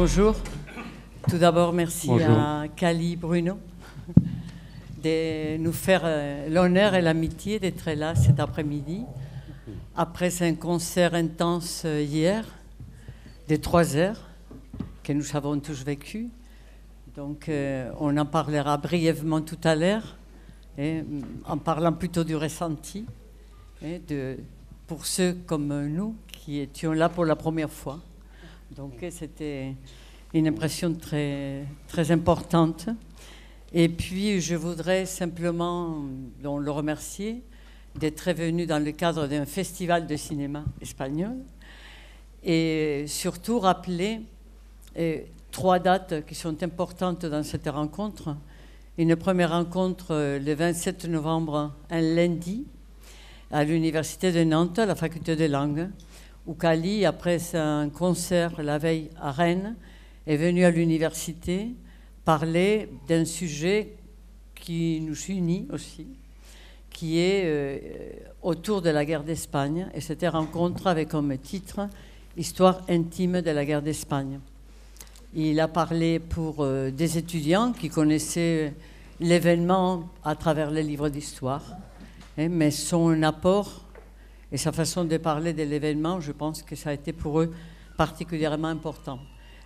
Bonjour. Tout d'abord, merci Bonjour. à Cali Bruno de nous faire l'honneur et l'amitié d'être là cet après-midi. Après un concert intense hier, de 3 heures, que nous avons tous vécu. Donc, on en parlera brièvement tout à l'heure, en parlant plutôt du ressenti, pour ceux comme nous qui étions là pour la première fois. Donc, c'était une impression très, très importante. Et puis, je voudrais simplement le remercier d'être venu dans le cadre d'un festival de cinéma espagnol et surtout rappeler 3 dates qui sont importantes dans cette rencontre. Une première rencontre le 27 novembre, un lundi, à l'Université de Nantes, à la faculté de langue, où Cali, après un concert la veille à Rennes, est venu à l'université parler d'un sujet qui nous unit aussi, qui est autour de la guerre d'Espagne. Et cette rencontre avait comme titre « Histoire intime de la guerre d'Espagne ». Il a parlé pour des étudiants qui connaissaient l'événement à travers les livres d'histoire, mais son apport et sa façon de parler de l'événement, je pense que ça a été pour eux particulièrement important.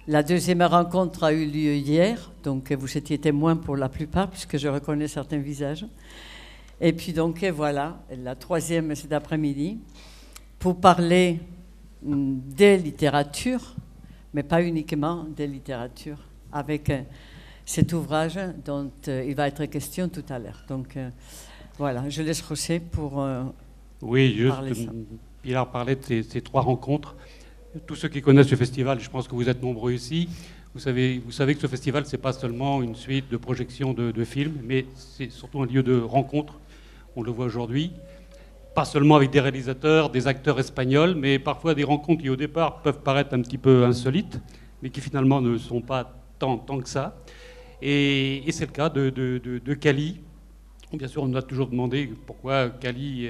La deuxième rencontre a eu lieu hier, donc vous étiez témoins pour la plupart, puisque je reconnais certains visages. Et puis donc voilà, la troisième cet après-midi, pour parler des littératures, mais pas uniquement des littératures, avec cet ouvrage dont il va être question tout à l'heure. Donc voilà, je laisse José pour oui, juste, parler ça. Pilar parlait de ces 3 rencontres. Tous ceux qui connaissent ce festival, je pense que vous êtes nombreux ici, vous savez que ce festival, ce n'est pas seulement une suite de projections de films, mais c'est surtout un lieu de rencontre, on le voit aujourd'hui. Pas seulement avec des réalisateurs, des acteurs espagnols, mais parfois des rencontres qui au départ peuvent paraître un petit peu insolites, mais qui finalement ne sont pas tant que ça. Et c'est le cas de Cali. Bien sûr, on nous a toujours demandé pourquoi Cali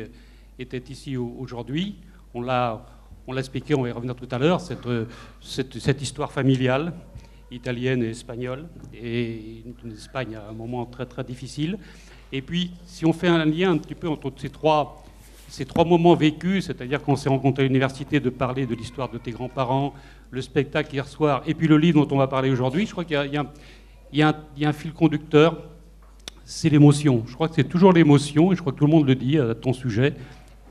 était ici aujourd'hui. On l'a expliqué, on va y revenir tout à l'heure, cette histoire familiale, italienne et espagnole, et une Espagne à un moment très très difficile. Et puis, si on fait un lien un petit peu entre ces trois moments vécus, c'est-à-dire qu'on s'est rencontré à l'université, de parler de l'histoire de tes grands-parents, le spectacle hier soir, et puis le livre dont on va parler aujourd'hui, je crois qu'il y a un fil conducteur, c'est l'émotion. Je crois que c'est toujours l'émotion, et je crois que tout le monde le dit à ton sujet,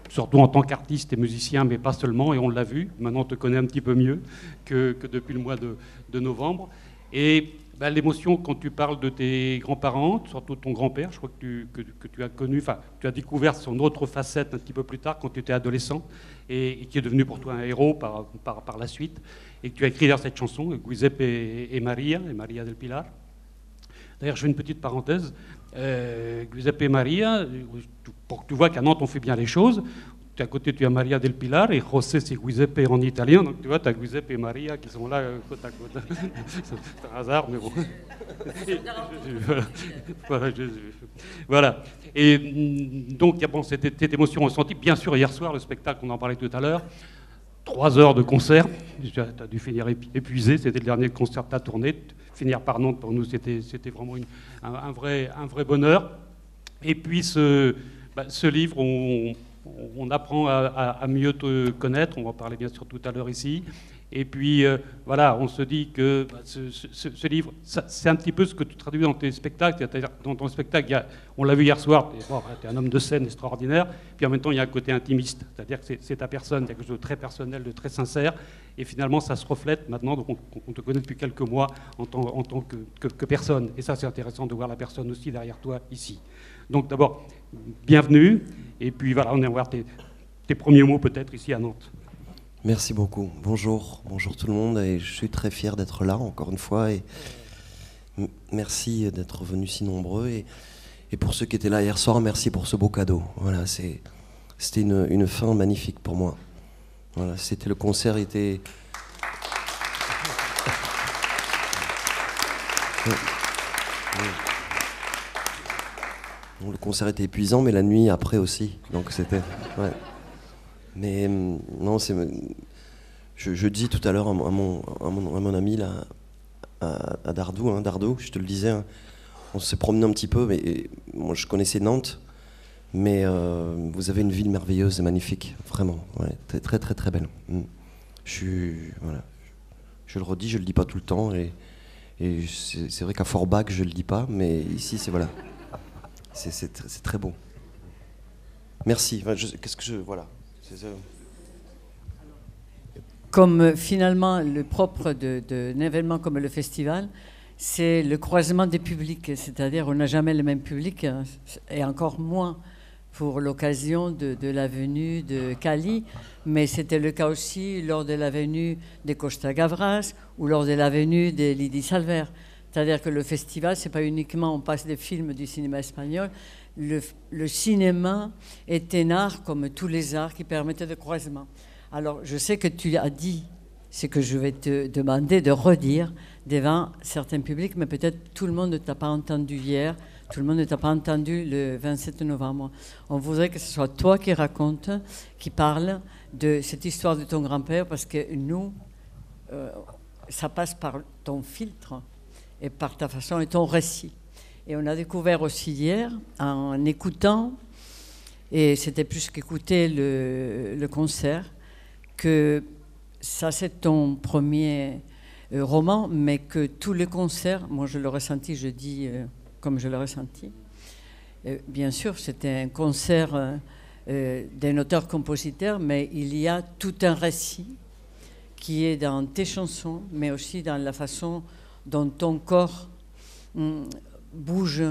surtout en tant qu'artiste et musicien, mais pas seulement, et on l'a vu. Maintenant, on te connaît un petit peu mieux que depuis le mois de novembre. Et l'émotion, quand tu parles de tes grands-parents, surtout ton grand-père, je crois que tu as connu, enfin, tu as découvert son autre facette un petit peu plus tard, quand tu étais adolescent, et qui est devenu pour toi un héros par la suite, et que tu as écrit d'ailleurs cette chanson, Giuseppe et Maria del Pilar. D'ailleurs, je fais une petite parenthèse. Giuseppe et Maria, pour que tu vois qu'à Nantes, on fait bien les choses. À côté, tu as Maria del Pilar et José, c'est Giuseppe en italien. Donc, tu vois, tu as Giuseppe et Maria qui sont là côte à côte. C'est un hasard, mais bon. Voilà. Et donc, il y a cette émotion ressentie. Bien sûr, hier soir, le spectacle, on en parlait tout à l'heure. 3 heures de concert. Tu as dû finir épuisé. C'était le dernier concert de ta tournée. Finir par Nantes, pour nous, c'était vraiment un vrai bonheur. Et puis, ce livre, on apprend à mieux te connaître. On va en parler bien sûr tout à l'heure ici. Et puis, voilà, on se dit que ce livre, c'est un petit peu ce que tu traduis dans tes spectacles. C'est-à-dire, dans ton spectacle, on l'a vu hier soir, tu es un homme de scène extraordinaire. Puis en même temps, il y a un côté intimiste. C'est-à-dire que c'est ta personne, il y a quelque chose de très personnel, de très sincère. Et finalement, ça se reflète maintenant. Donc, on te connaît depuis quelques mois en tant que personne. Et ça, c'est intéressant de voir la personne aussi derrière toi ici. Donc, d'abord, bienvenue. Et puis, voilà, on va voir tes premiers mots peut-être ici à Nantes. Merci beaucoup. Bonjour tout le monde. Et je suis très fier d'être là encore une fois. Et merci d'être venus si nombreux. Et pour ceux qui étaient là hier soir, merci pour ce beau cadeau. Voilà, c'était une fin magnifique pour moi. Voilà, le concert était... Le concert était épuisant, mais la nuit après aussi. Donc c'était... Ouais. Mais non, je dis tout à l'heure à mon ami là, à Dardou, hein, Dardou, je te le disais, hein. On s'est promené un petit peu, mais moi je connaissais Nantes, mais vous avez une ville merveilleuse et magnifique, vraiment, ouais, très très très belle. Voilà, je le redis, je le dis pas tout le temps, et c'est vrai qu'à Forbach je le dis pas, mais ici c'est voilà, c'est très beau. Merci. Enfin, voilà. Comme finalement le propre d'un événement comme le festival, c'est le croisement des publics, c'est-à-dire on n'a jamais le même public, et encore moins pour l'occasion de la venue de Cali, mais c'était le cas aussi lors de la venue de Costa Gavras ou lors de la venue de Lydie Salver. C'est-à-dire que le festival, c'est pas uniquement on passe des films du cinéma espagnol, le cinéma est un art comme tous les arts qui permettent de croisement. Alors je sais que tu as dit ce que je vais te demander de redire devant certains publics, mais peut-être tout le monde ne t'a pas entendu hier, tout le monde ne t'a pas entendu le 27 novembre. On voudrait que ce soit toi qui raconte, qui parle de cette histoire de ton grand-père, parce que nous, ça passe par ton filtre et par ta façon et ton récit. Et on a découvert aussi hier, en écoutant, et c'était plus qu'écouter le concert, que ça c'est ton premier roman, mais que tous les concerts, moi je l'ai ressenti, je dis comme je l'ai ressenti, bien sûr c'était un concert d'un auteur-compositeur, mais il y a tout un récit qui est dans tes chansons, mais aussi dans la façon dont ton corps bouge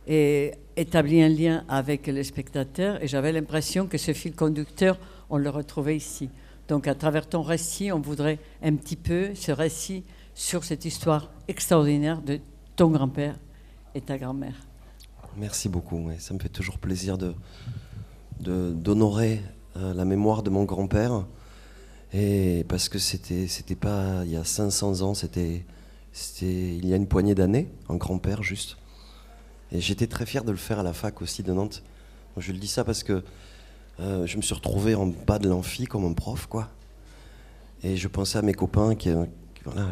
et établit un lien avec le spectateur. Et j'avais l'impression que ce fil conducteur, on le retrouvait ici. Donc à travers ton récit, on voudrait un petit peu ce récit sur cette histoire extraordinaire de ton grand-père et ta grand-mère. Merci beaucoup, ouais. Ça me fait toujours plaisir d'honorer la mémoire de mon grand-père. Et parce que c'était pas il y a 500 ans, c'était il y a une poignée d'années, un grand-père juste. Et j'étais très fier de le faire à la fac aussi de Nantes. Donc, je le dis ça parce que je me suis retrouvé en bas de l'amphi comme un prof, quoi. Et je pensais à mes copains qui voilà,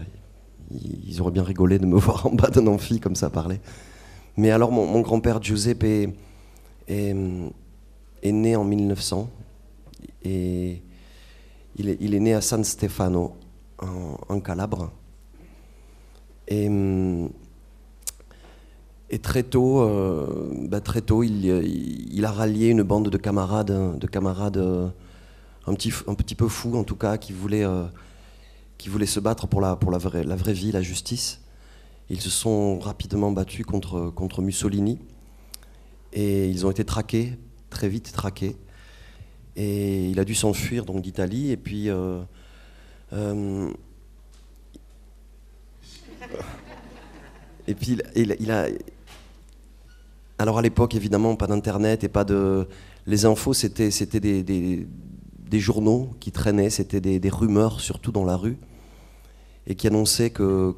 ils auraient bien rigolé de me voir en bas d'un amphi comme ça parler. Mais alors mon grand-père Giuseppe est né en 1900 et il est né à San Stefano en Calabre. Et très tôt, il a rallié une bande de camarades un petit peu fous en tout cas, qui voulaient se battre pour la vraie vie, la justice. Ils se sont rapidement battus contre Mussolini et ils ont été traqués, très vite traqués. Et il a dû s'enfuir donc d'Italie et puis il a. Alors à l'époque, évidemment, pas d'internet et pas de. Les infos, c'était des journaux qui traînaient, c'était des rumeurs, surtout dans la rue, et qui annonçaient que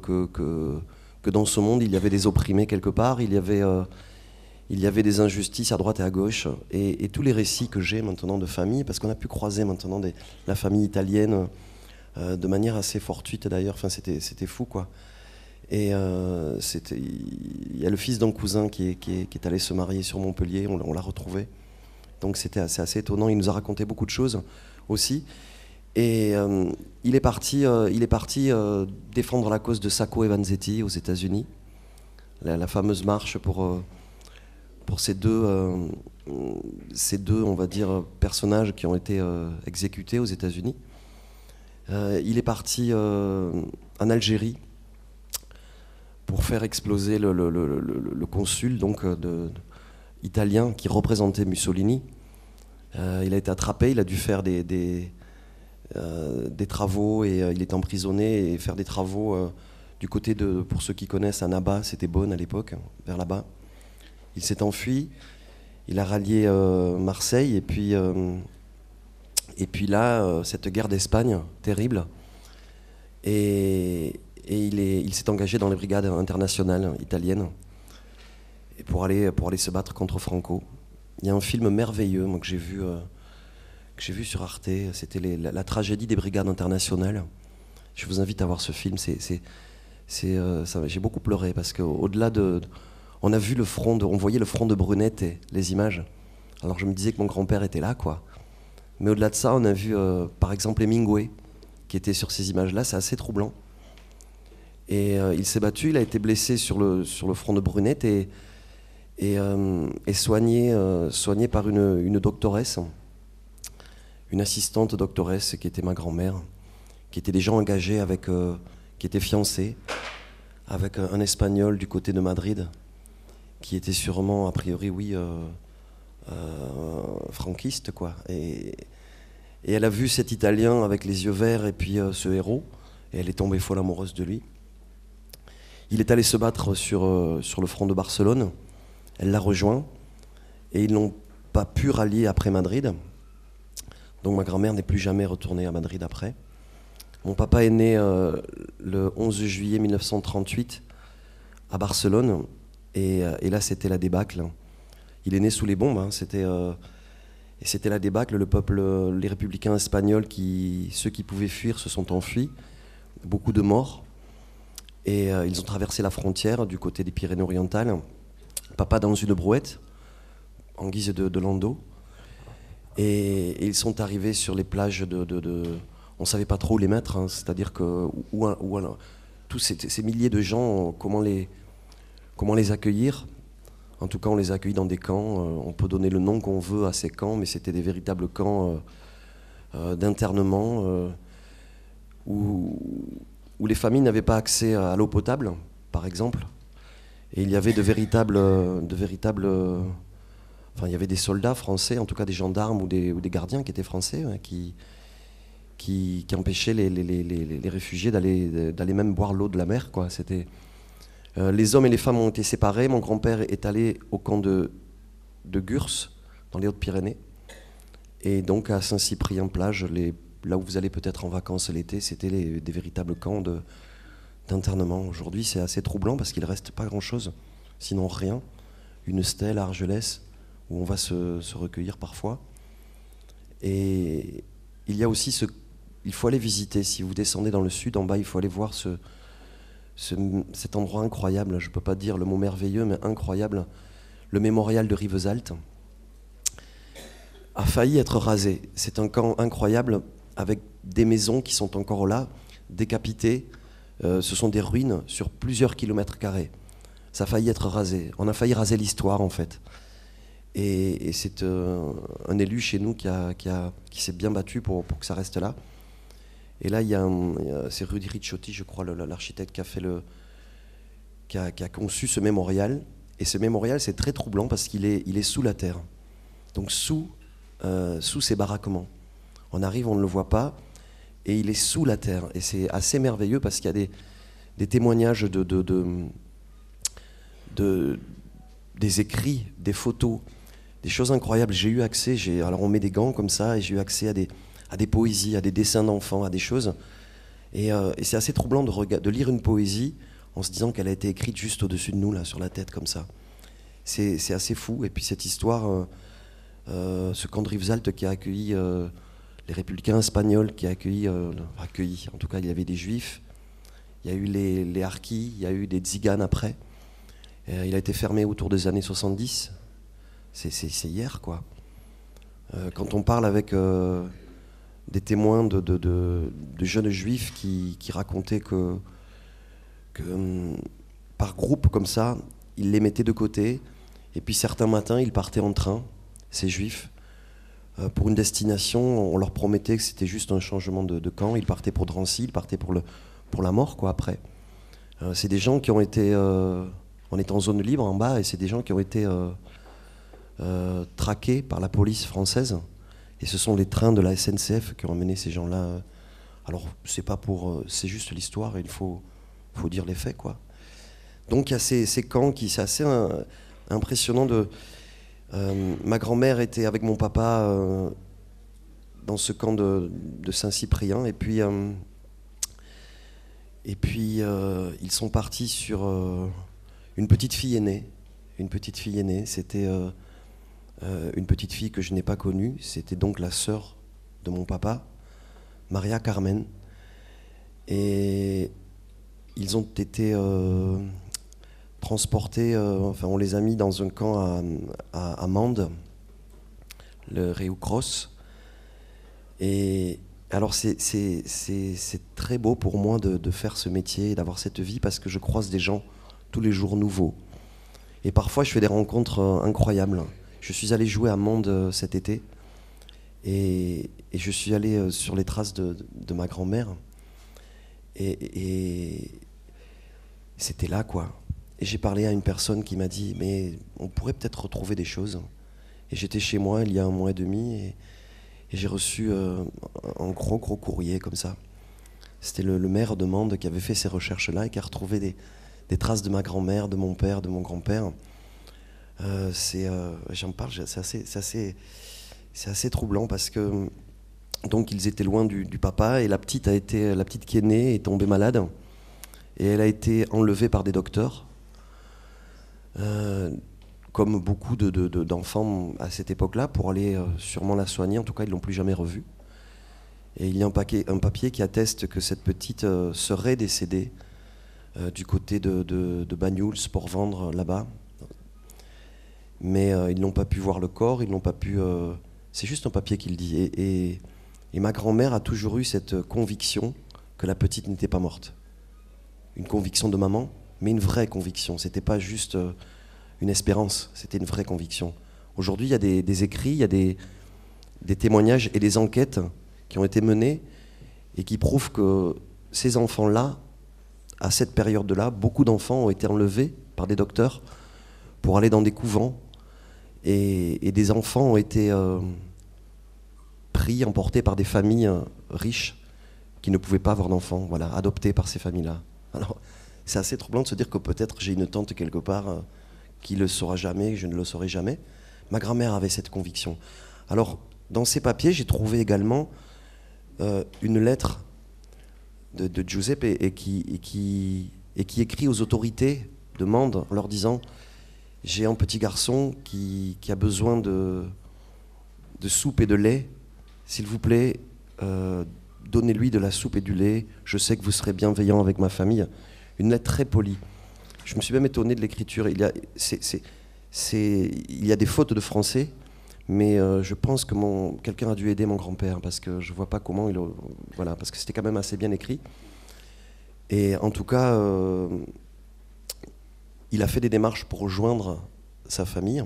dans ce monde, il y avait des opprimés quelque part, il y avait des injustices à droite et à gauche. Et tous les récits que j'ai maintenant de famille, parce qu'on a pu croiser maintenant la famille italienne de manière assez fortuite d'ailleurs, enfin, c'était fou, quoi. Et il y a le fils d'un cousin qui est allé se marier sur Montpellier, on l'a retrouvé. Donc c'était assez étonnant, il nous a raconté beaucoup de choses aussi. Et il est parti défendre la cause de Sacco et Vanzetti aux États-Unis, la fameuse marche pour ces deux, on va dire, personnages qui ont été exécutés aux États-Unis. Il est parti en Algérie pour faire exploser le consul donc, italien qui représentait Mussolini. Il a été attrapé, il a dû faire des travaux et il est emprisonné et faire des travaux du côté de, pour ceux qui connaissent, à Naba, c'était Beaune à l'époque, vers là-bas. Il s'est enfui, il a rallié Marseille et puis là, cette guerre d'Espagne terrible. Et il s'est engagé dans les brigades internationales italiennes et pour aller se battre contre Franco. Il y a un film merveilleux moi, que j'ai vu sur Arte, c'était la tragédie des brigades internationales. Je vous invite à voir ce film, c'est J'ai beaucoup pleuré parce qu'au-delà on a vu on voyait le front de Brunette et les images. Alors je me disais que mon grand-père était là, quoi. Mais au-delà de ça, on a vu, par exemple, Hemingway, qui était sur ces images-là. C'est assez troublant. Et il s'est battu, il a été blessé sur le front de Brunette et soigné par une doctoresse, une assistante doctoresse qui était ma grand-mère, qui était déjà engagée qui était fiancée avec un Espagnol du côté de Madrid, qui était sûrement, a priori, oui, franquiste, quoi. Et elle a vu cet Italien avec les yeux verts et puis ce héros, et elle est tombée folle amoureuse de lui. Il est allé se battre sur le front de Barcelone, elle l'a rejoint, et ils n'ont pas pu rallier après Madrid. Donc ma grand-mère n'est plus jamais retournée à Madrid après. Mon papa est né le 11 juillet 1938 à Barcelone, et là c'était la débâcle. Il est né sous les bombes, hein, et c'était la débâcle. Le peuple, les républicains espagnols, ceux qui pouvaient fuir se sont enfuis, beaucoup de morts, et ils ont traversé la frontière du côté des Pyrénées-Orientales. Papa dans une brouette, en guise de landau, et ils sont arrivés sur les plages on ne savait pas trop où les mettre, hein, c'est-à-dire que tous ces milliers de gens, comment les accueillir. En tout cas, on les a accueillis dans des camps. On peut donner le nom qu'on veut à ces camps, mais c'était des véritables camps d'internement où les familles n'avaient pas accès à l'eau potable, par exemple. Et il y avait il y avait des soldats français, en tout cas des gendarmes ou des gardiens qui étaient français, hein, qui empêchaient les réfugiés d'aller même boire l'eau de la mer, quoi. Les hommes et les femmes ont été séparés. Mon grand-père est allé au camp de Gurs, dans les Hautes-Pyrénées. Et donc à Saint-Cyprien-Plage, là où vous allez peut-être en vacances l'été, c'était des véritables camps d'internement. Aujourd'hui, c'est assez troublant parce qu'il ne reste pas grand-chose, sinon rien. Une stèle à Argelès, où on va se recueillir parfois. Et il y a aussi il faut aller visiter. Si vous descendez dans le sud, en bas, il faut aller voir cet endroit incroyable. Je ne peux pas dire le mot merveilleux, mais incroyable. Le mémorial de Rivesaltes a failli être rasé. C'est un camp incroyable avec des maisons qui sont encore là, décapitées. Ce sont des ruines sur plusieurs kilomètres carrés. Ça a failli être rasé. On a failli raser l'histoire, en fait. Et c'est un élu chez nous qui s'est bien battu pour que ça reste là. Et là, c'est Rudy Ricciotti, je crois, l'architecte qui a conçu ce mémorial. Et ce mémorial, c'est très troublant parce qu'il est sous la terre. Donc sous ces baraquements. On arrive, on ne le voit pas, et il est sous la terre. Et c'est assez merveilleux parce qu'il y a des témoignages des écrits, des photos, des choses incroyables. J'ai eu accès, alors on met des gants comme ça, et j'ai eu accès à des poésies, à des dessins d'enfants, à des choses. Et c'est assez troublant de lire une poésie en se disant qu'elle a été écrite juste au-dessus de nous, là, sur la tête, comme ça. C'est assez fou. Et puis cette histoire, ce camp de Rivesaltes qui a accueilli les républicains espagnols, qui a accueilli, en tout cas, il y avait des juifs, il y a eu les harkis, il y a eu des tziganes après. Il a été fermé autour des années 70. C'est hier, quoi. Quand on parle avec des témoins de jeunes juifs qui racontaient que par groupe comme ça, ils les mettaient de côté, et puis certains matins, ils partaient en train, ces juifs, pour une destination. On leur promettait que c'était juste un changement de camp. Ils partaient pour Drancy, ils partaient pour la mort, quoi, après. C'est des gens qui ont été... on est en zone libre en bas, et c'est des gens qui ont été traqués par la police française. Et ce sont les trains de la SNCF qui ont emmené ces gens-là. Alors, c'est pas c'est juste l'histoire, il faut dire les faits, quoi. Donc, il y a ces camps c'est assez impressionnant ma grand-mère était avec mon papa dans ce camp de Saint-Cyprien, et puis ils sont partis sur une petite fille aînée. C'était une petite fille que je n'ai pas connue. C'était donc la sœur de mon papa, Maria Carmen. Et ils ont été transportés, enfin on les a mis dans un camp à Mende, le Rio Cross. Et alors c'est très beau pour moi de faire ce métier, d'avoir cette vie, parce que je croise des gens tous les jours nouveaux. Et parfois je fais des rencontres incroyables. Je suis allé jouer à Mende cet été, et je suis allé sur les traces de ma grand-mère. Et c'était là, quoi. Et j'ai parlé à une personne qui m'a dit, mais on pourrait peut-être retrouver des choses. Et j'étais chez moi il y a 1 mois et demi, et j'ai reçu un gros courrier comme ça. C'était le maire de Mende qui avait fait ces recherches-là et qui a retrouvé des traces de ma grand-mère, de mon père, de mon grand-père. J'en parle, c'est assez troublant parce que donc ils étaient loin du papa, et la petite qui est née est tombée malade, et elle a été enlevée par des docteurs, comme beaucoup d'enfants à cette époque-là, pour aller sûrement la soigner. En tout cas, ils l'ont plus jamais revue. Et il y a un papier qui atteste que cette petite serait décédée du côté de Banyuls pour vendre là-bas. Mais ils n'ont pas pu voir le corps, ils n'ont pas pu. C'est juste un papier qui le dit. Et ma grand-mère a toujours eu cette conviction que la petite n'était pas morte. Une conviction de maman, mais une vraie conviction. C'était pas juste une espérance, c'était une vraie conviction. Aujourd'hui, il y a des écrits, il y a des témoignages et des enquêtes qui ont été menées et qui prouvent que ces enfants-là, à cette période-là, beaucoup d'enfants ont été enlevés par des docteurs pour aller dans des couvents, et des enfants ont été pris, emportés par des familles riches qui ne pouvaient pas avoir d'enfants, voilà, adoptés par ces familles-là. Alors, c'est assez troublant de se dire que peut-être j'ai une tante quelque part qui le saura jamais, je ne le saurai jamais. Ma grand-mère avait cette conviction. Alors, dans ces papiers, j'ai trouvé également une lettre de Giuseppe et qui écrit aux autorités de Mende en leur disant: j'ai un petit garçon qui a besoin de soupe et de lait. S'il vous plaît, donnez-lui de la soupe et du lait. Je sais que vous serez bienveillant avec ma famille. Une lettre très polie. Je me suis même étonné de l'écriture. Il y a des fautes de français, mais je pense que quelqu'un a dû aider mon grand-père, parce que je ne vois pas comment voilà, parce que c'était quand même assez bien écrit. Et en tout cas, il a fait des démarches pour rejoindre sa famille,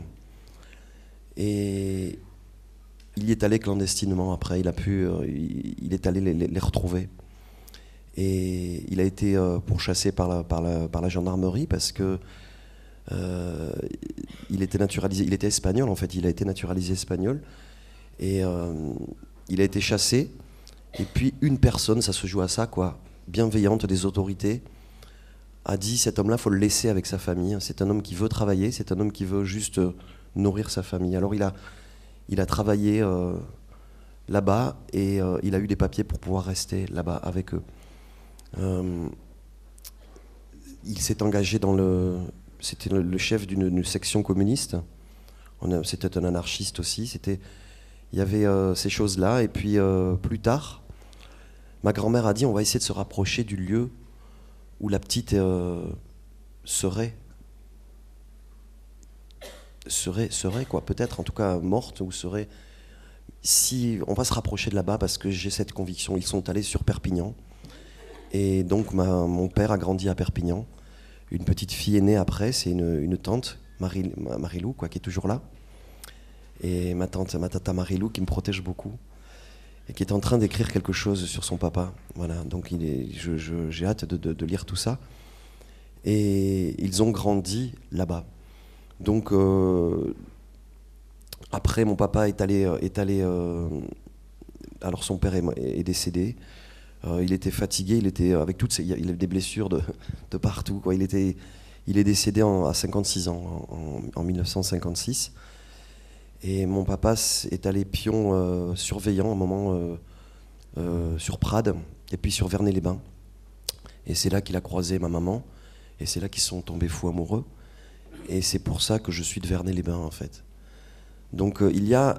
et il y est allé clandestinement. Après, il est allé les retrouver. Et il a été pourchassé par la gendarmerie parce que il était naturalisé, il était espagnol en fait, il a été naturalisé espagnol, et il a été chassé. Et puis une personne, ça se joue à ça, quoi, bienveillante des autorités, a dit: cet homme-là, faut le laisser avec sa famille. C'est un homme qui veut travailler, c'est un homme qui veut juste nourrir sa famille. Alors il a travaillé là-bas, et il a eu des papiers pour pouvoir rester là-bas avec eux. Il s'est engagé c'était le chef d'une section communiste. C'était un anarchiste aussi. Il y avait ces choses-là. Et puis plus tard, ma grand-mère a dit: on va essayer de se rapprocher du lieu où la petite serait quoi, peut-être, en tout cas morte, ou serait. Si on va se rapprocher de là-bas, parce que j'ai cette conviction. Ils sont allés sur Perpignan. Et donc mon père a grandi à Perpignan. Une petite fille est née après, c'est une tante, Marilou, quoi, qui est toujours là. Et ma tata Marilou, qui me protège beaucoup, et qui est en train d'écrire quelque chose sur son papa. Voilà, donc j'ai hâte de lire tout ça. Et ils ont grandi là-bas. Donc après, mon papa est allé alors son père est décédé. Il était fatigué, il avait des blessures de partout, quoi. Il est décédé à 56 ans, en 1956. Et mon papa est allé pion surveillant un moment sur Prades, et puis sur Vernay-les-Bains. Et c'est là qu'il a croisé ma maman, et c'est là qu'ils sont tombés fous amoureux. Et c'est pour ça que je suis de Vernay-les-Bains, en fait. Donc il y a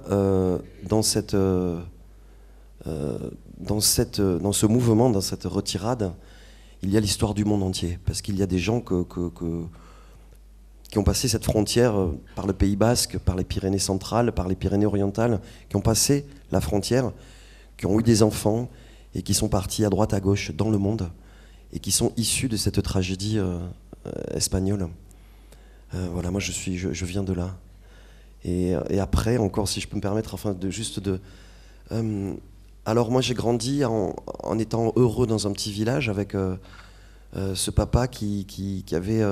dans ce mouvement, dans cette retirade, il y a l'histoire du monde entier, parce qu'il y a des gens qui ont passé cette frontière par le Pays Basque, par les Pyrénées centrales, par les Pyrénées orientales, qui ont passé la frontière, qui ont eu des enfants et qui sont partis à droite à gauche dans le monde et qui sont issus de cette tragédie espagnole. Voilà, moi je viens de là. Et après, encore, si je peux me permettre, alors moi j'ai grandi en étant heureux dans un petit village avec ce papa qui avait...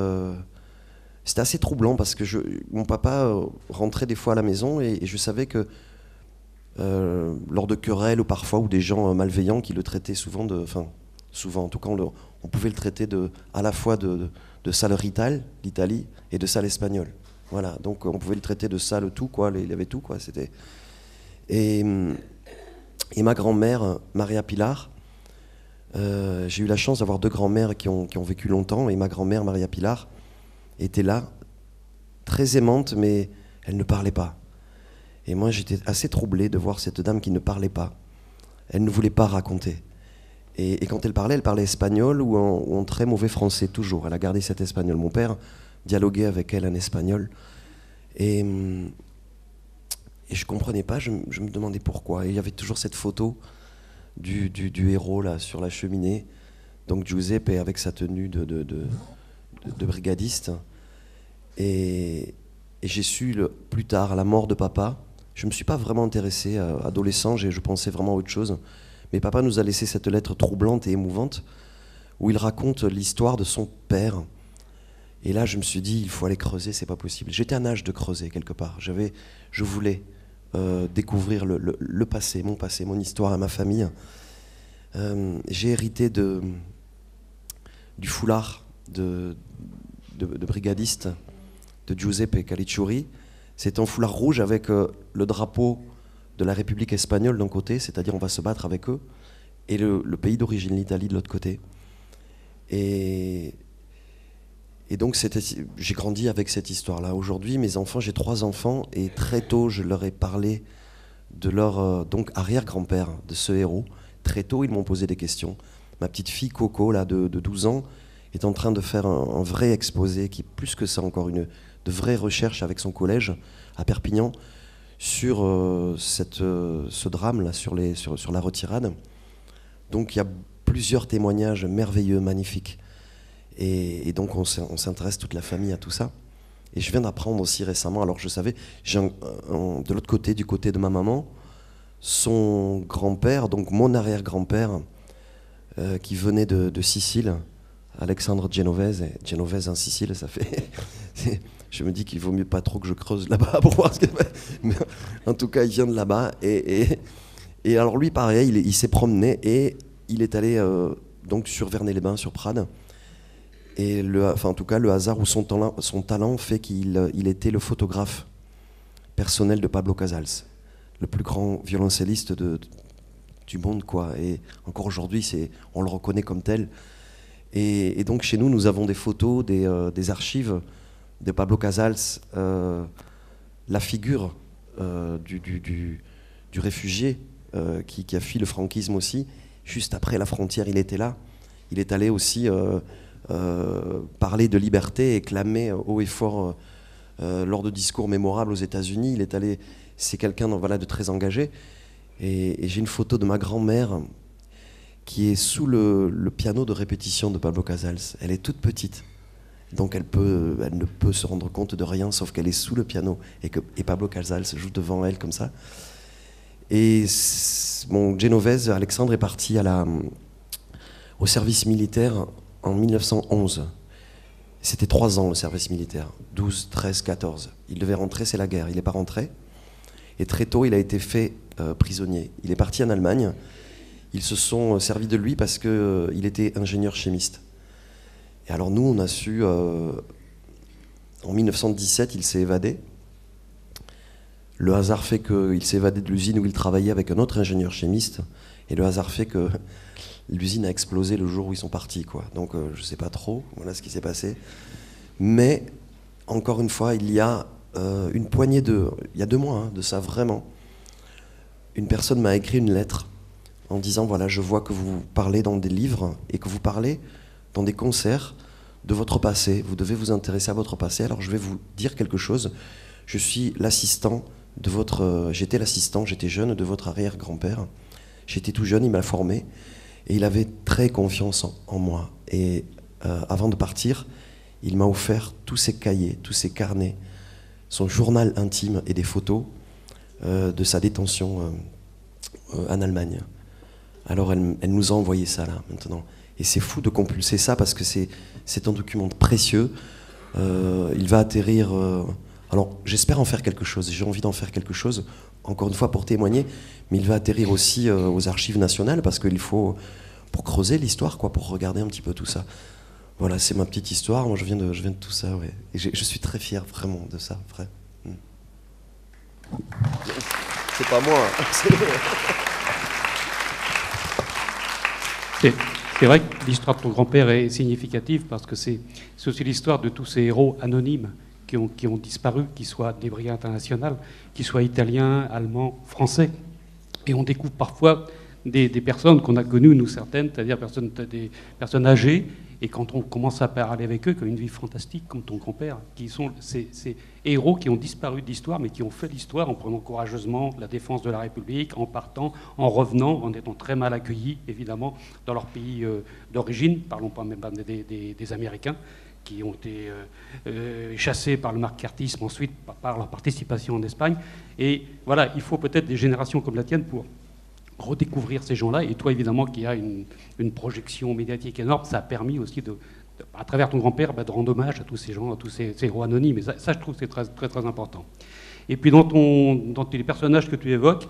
C'était assez troublant parce que mon papa rentrait des fois à la maison et je savais que lors de querelles ou parfois ou des gens malveillants qui le traitaient souvent souvent en tout cas on pouvait le traiter à la fois de sale rital, l'Italie, et de sale espagnol. Voilà, donc on pouvait le traiter de sale tout, quoi, il avait tout, quoi, c'était... Et ma grand-mère, Maria Pilar, j'ai eu la chance d'avoir deux grand-mères qui ont vécu longtemps, et ma grand-mère, Maria Pilar, était là, très aimante, mais elle ne parlait pas. Et moi, j'étais assez troublé de voir cette dame qui ne parlait pas. Elle ne voulait pas raconter. Et quand elle parlait espagnol ou en très mauvais français, toujours. Elle a gardé cet espagnol. Mon père dialoguait avec elle en espagnol. Et je ne comprenais pas, je me demandais pourquoi. Et il y avait toujours cette photo du héros là, sur la cheminée. Donc Giuseppe avec sa tenue de brigadiste. Et j'ai su plus tard, à la mort de papa, je ne me suis pas vraiment intéressé, adolescent, je pensais vraiment à autre chose. Mais papa nous a laissé cette lettre troublante et émouvante où il raconte l'histoire de son père. Et là, je me suis dit, il faut aller creuser, c'est pas possible. J'étais en âge de creuser quelque part. Je voulais découvrir le passé, mon histoire, ma famille. J'ai hérité du foulard de brigadiste de Giuseppe Calicciuri. C'est un foulard rouge avec le drapeau de la République espagnole d'un côté, c'est-à-dire on va se battre avec eux, et le pays d'origine, l'Italie, de l'autre côté. Et donc j'ai grandi avec cette histoire-là. Aujourd'hui, mes enfants, j'ai 3 enfants, et très tôt, je leur ai parlé de leur donc arrière-grand-père, de ce héros. Très tôt, ils m'ont posé des questions. Ma petite fille Coco, là, de 12 ans, est en train de faire un vrai exposé, qui est plus que ça encore, de vraies recherches avec son collège à Perpignan, sur ce drame-là, sur la retirade. Donc il y a plusieurs témoignages merveilleux, magnifiques. Et donc on s'intéresse toute la famille à tout ça. Et je viens d'apprendre aussi récemment, alors je savais, de l'autre côté, du côté de ma maman, son grand-père, donc mon arrière-grand-père, qui venait de Sicile, Alexandre Genovese. Genovese en Sicile, ça fait... Je me dis qu'il vaut mieux pas trop que je creuse là-bas pour voir ce que... Mais en tout cas, il vient de là-bas. Et alors lui, pareil, il s'est promené et il est allé donc sur Vernay-les-Bains, sur Prades. Et en tout cas, le hasard ou son talent fait qu'il était le photographe personnel de Pablo Casals, le plus grand violoncelliste du monde, quoi. Et encore aujourd'hui, on le reconnaît comme tel. Et donc chez nous, nous avons des photos, des archives de Pablo Casals, la figure du réfugié qui a fui le franquisme aussi. Juste après la frontière, il était là. Il est allé aussi parler de liberté et clamer haut et fort lors de discours mémorables aux États-Unis. C'est quelqu'un de très engagé. Et j'ai une photo de ma grand-mère qui est sous le piano de répétition de Pablo Casals. Elle est toute petite. Donc elle ne peut se rendre compte de rien, sauf qu'elle est sous le piano et Pablo Casals joue devant elle comme ça. Et Genovese, Alexandre, est parti au service militaire en 1911. C'était 3 ans le service militaire, 12, 13, 14. Il devait rentrer, c'est la guerre, il n'est pas rentré. Et très tôt, il a été fait prisonnier. Il est parti en Allemagne. Ils se sont servis de lui parce qu'il était ingénieur chimiste. Et alors nous, on a su, en 1917, il s'est évadé. Le hasard fait qu'il s'est évadé de l'usine où il travaillait avec un autre ingénieur chimiste. Et le hasard fait que l'usine a explosé le jour où ils sont partis, quoi. Donc je ne sais pas trop, voilà ce qui s'est passé. Mais, encore une fois, il y a il y a 2 mois de ça, vraiment, une personne m'a écrit une lettre en disant, voilà, je vois que vous parlez dans des livres et que vous parlez dans des concerts de votre passé. Vous devez vous intéresser à votre passé. Alors je vais vous dire quelque chose. Je suis l'assistant de votre... j'étais l'assistant, j'étais jeune, de votre arrière-grand-père. J'étais tout jeune, il m'a formé. Et il avait très confiance en moi. Et avant de partir, il m'a offert tous ses cahiers, tous ses carnets, son journal intime et des photos de sa détention en Allemagne. Alors elle nous a envoyé ça là, maintenant. Et c'est fou de compulser ça parce que c'est un document précieux. Il va atterrir... alors j'espère en faire quelque chose, j'ai envie d'en faire quelque chose, encore une fois pour témoigner, mais il va atterrir aussi aux archives nationales parce qu'il faut, pour creuser l'histoire, quoi, pour regarder un petit peu tout ça. Voilà, c'est ma petite histoire, moi je viens de tout ça, ouais. Et je suis très fier vraiment de ça, vrai. C'est pas moi. C'est vrai que l'histoire de ton grand-père est significative parce que c'est aussi l'histoire de tous ces héros anonymes qui ont disparu, qu'ils soient des brigades internationales, qu'ils soient italiens, allemands, français. Et on découvre parfois des personnes qu'on a connues, nous certaines, c'est-à-dire des personnes âgées, et quand on commence à parler avec eux, qui ont une vie fantastique, comme ton grand-père, qui sont ces héros qui ont disparu d'histoire, mais qui ont fait l'histoire en prenant courageusement la défense de la République, en partant, en revenant, en étant très mal accueillis, évidemment, dans leur pays d'origine, parlons pas même des Américains, qui ont été chassés par le macartisme ensuite, par leur participation en Espagne. Et voilà, il faut peut-être des générations comme la tienne pour redécouvrir ces gens-là. Et toi, évidemment, qui a une projection médiatique énorme, ça a permis aussi, à travers ton grand-père, de rendre hommage à tous ces gens, à tous ces héros anonymes. Et ça, je trouve que c'est très, très, très important. Et puis, dans les personnages que tu évoques,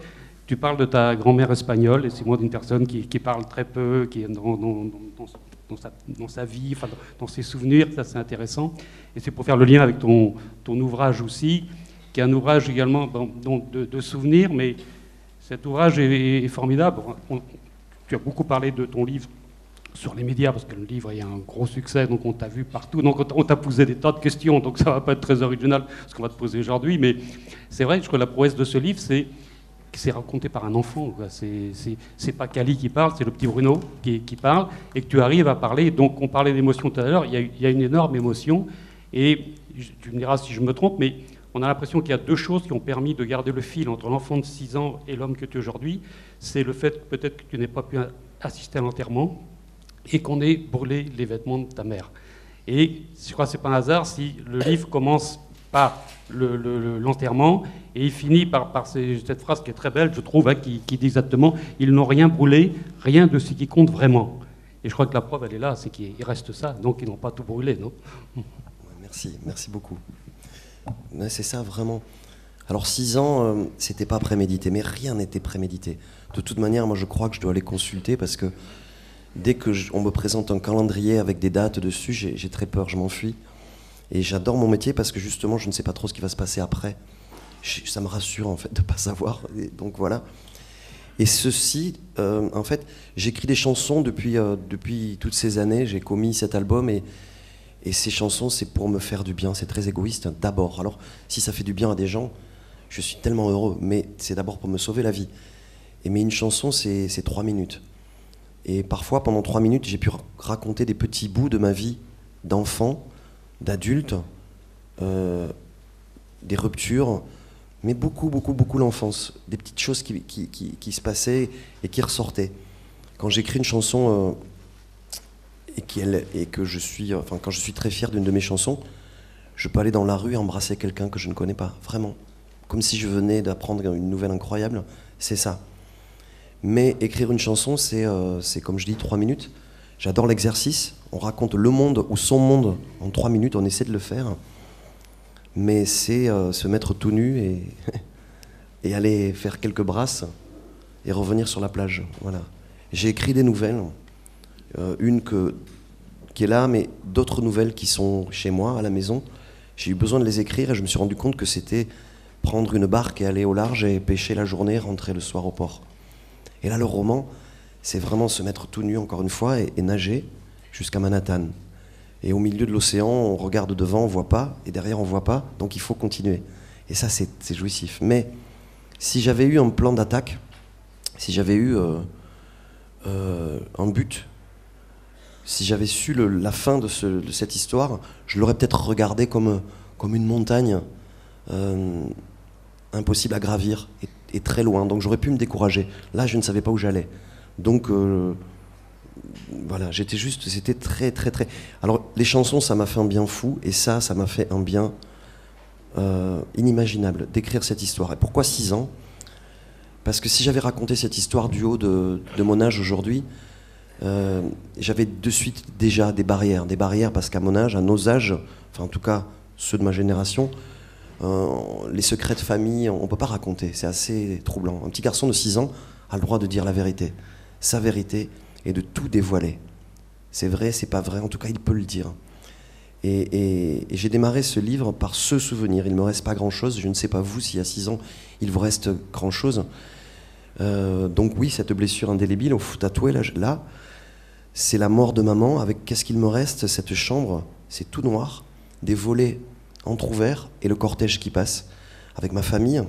tu parles de ta grand-mère espagnole, et c'est moi d'une personne qui parle très peu, qui est dans sa vie, enfin, dans ses souvenirs, ça c'est intéressant. Et c'est pour faire le lien avec ton ouvrage aussi, qui est un ouvrage également de souvenirs, mais cet ouvrage est formidable. Tu as beaucoup parlé de ton livre sur les médias, parce que le livre est un gros succès, donc on t'a vu partout, donc on t'a posé des tas de questions, donc ça ne va pas être très original ce qu'on va te poser aujourd'hui, mais c'est vrai, je crois que la prouesse de ce livre, c'est que c'est raconté par un enfant. C'est pas Cali qui parle, c'est le petit Bruno qui parle, et que tu arrives à parler. Donc on parlait d'émotion tout à l'heure, il y a une énorme émotion, et tu me diras si je me trompe, mais on a l'impression qu'il y a deux choses qui ont permis de garder le fil entre l'enfant de 6 ans et l'homme que tu es aujourd'hui. C'est le fait peut-être que tu n'aies pas pu assister à l'enterrement et qu'on ait brûlé les vêtements de ta mère. Et je crois que ce n'est pas un hasard si le livre commence par l'enterrement et il finit par cette phrase qui est très belle, je trouve, hein, qui dit exactement « Ils n'ont rien brûlé, rien de ce qui compte vraiment ». Et je crois que la preuve, elle est là, c'est qu'il reste ça, donc ils n'ont pas tout brûlé, non ? Merci beaucoup. C'est ça, vraiment. Alors 6 ans, c'était pas prémédité, mais rien n'était prémédité. De toute manière, moi je crois que je dois aller consulter parce que dès qu'on me présente un calendrier avec des dates dessus, j'ai très peur, je m'enfuis. Et j'adore mon métier parce que justement, je ne sais pas trop ce qui va se passer après. Ça me rassure en fait de ne pas savoir. Et donc voilà. Et ceci, en fait, j'écris des chansons depuis toutes ces années. J'ai commis cet album et ces chansons, c'est pour me faire du bien. C'est très égoïste d'abord. Alors, si ça fait du bien à des gens, je suis tellement heureux. Mais c'est d'abord pour me sauver la vie. Mais une chanson, c'est 3 minutes. Et parfois, pendant 3 minutes, j'ai pu raconter des petits bouts de ma vie d'enfant, d'adulte, des ruptures, mais beaucoup l'enfance. Des petites choses qui se passaient et qui ressortaient. Quand j'écris une chanson quand je suis très fier d'une de mes chansons, je peux aller dans la rue et embrasser quelqu'un que je ne connais pas, vraiment. Comme si je venais d'apprendre une nouvelle incroyable, c'est ça. Mais écrire une chanson, c'est comme je dis, 3 minutes. J'adore l'exercice. On raconte le monde ou son monde en 3 minutes, on essaie de le faire. Mais c'est se mettre tout nu et aller faire quelques brasses et revenir sur la plage. Voilà. J'ai écrit des nouvelles, une qui est là, mais d'autres nouvelles qui sont chez moi, à la maison. J'ai eu besoin de les écrire et je me suis rendu compte que c'était prendre une barque et aller au large et pêcher la journée, rentrer le soir au port. Et là, le roman, c'est vraiment se mettre tout nu, encore une fois, et nager jusqu'à Manhattan. Et au milieu de l'océan, on regarde devant, on ne voit pas, et derrière, on ne voit pas, donc il faut continuer. Et ça, c'est jouissif. Mais si j'avais eu un plan d'attaque, si j'avais eu un but, si j'avais su la fin de cette histoire, je l'aurais peut-être regardé comme une montagne impossible à gravir et très loin. Donc j'aurais pu me décourager. Là, je ne savais pas où j'allais. Donc voilà, c'était très, très, très... Alors les chansons, ça m'a fait un bien fou, et ça m'a fait un bien inimaginable d'écrire cette histoire. Et pourquoi 6 ans ? Parce que si j'avais raconté cette histoire du haut de mon âge aujourd'hui, j'avais de suite déjà des barrières parce qu'à mon âge, à nos âges, enfin en tout cas ceux de ma génération, les secrets de famille, on ne peut pas raconter, c'est assez troublant. Un petit garçon de 6 ans a le droit de dire la vérité, sa vérité, et de tout dévoiler. C'est vrai, c'est pas vrai, en tout cas il peut le dire. Et j'ai démarré ce livre par ce souvenir. Il ne me reste pas grand-chose, je ne sais pas vous si à 6 ans il vous reste grand-chose. Donc oui, cette blessure indélébile, au fou tatoué, là, c'est la mort de maman, avec qu'est-ce qu'il me reste, cette chambre, c'est tout noir, des volets entrouverts et le cortège qui passe, avec ma famille,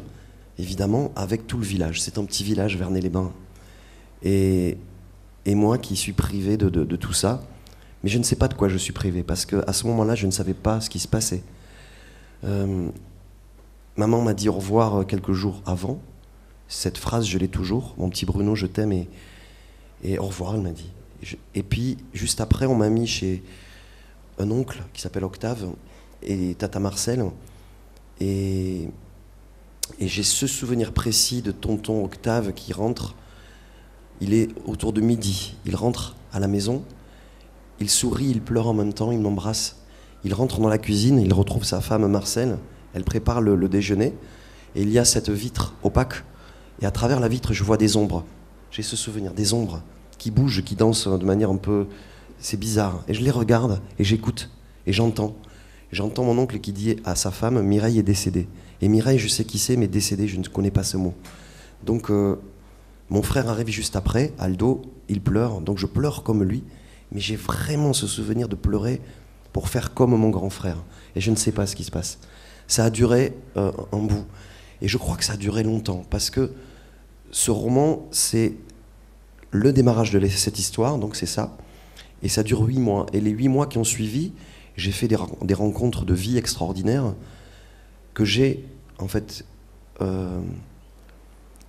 évidemment, avec tout le village. C'est un petit village, Vernet-les-Bains. Et moi qui suis privé de tout ça, mais je ne sais pas de quoi je suis privé, parce qu'à ce moment-là, je ne savais pas ce qui se passait. Maman m'a dit au revoir quelques jours avant. Cette phrase, je l'ai toujours. Mon petit Bruno, je t'aime, et au revoir, elle m'a dit. Et puis, juste après, on m'a mis chez un oncle qui s'appelle Octave et Tata Marcel. Et j'ai ce souvenir précis de tonton Octave qui rentre. Il est autour de midi. Il rentre à la maison. Il sourit, il pleure en même temps, il m'embrasse. Il rentre dans la cuisine, il retrouve sa femme Marcel. Elle prépare le déjeuner. Et il y a cette vitre opaque. Et à travers la vitre, je vois des ombres. J'ai ce souvenir, des ombres qui bougent, qui dansent de manière un peu... C'est bizarre. Et je les regarde, et j'écoute, et j'entends. J'entends mon oncle qui dit à sa femme, Mireille est décédée. Et Mireille, je sais qui c'est, mais décédée, je ne connais pas ce mot. Donc, mon frère arrive juste après, Aldo, il pleure, donc je pleure comme lui, mais j'ai vraiment ce souvenir de pleurer pour faire comme mon grand frère. Et je ne sais pas ce qui se passe. Ça a duré un bout. Et je crois que ça a duré longtemps, parce que ce roman, c'est le démarrage de cette histoire, donc c'est ça. Et ça dure 8 mois. Et les 8 mois qui ont suivi, j'ai fait des rencontres de vie extraordinaires que j'ai, en fait,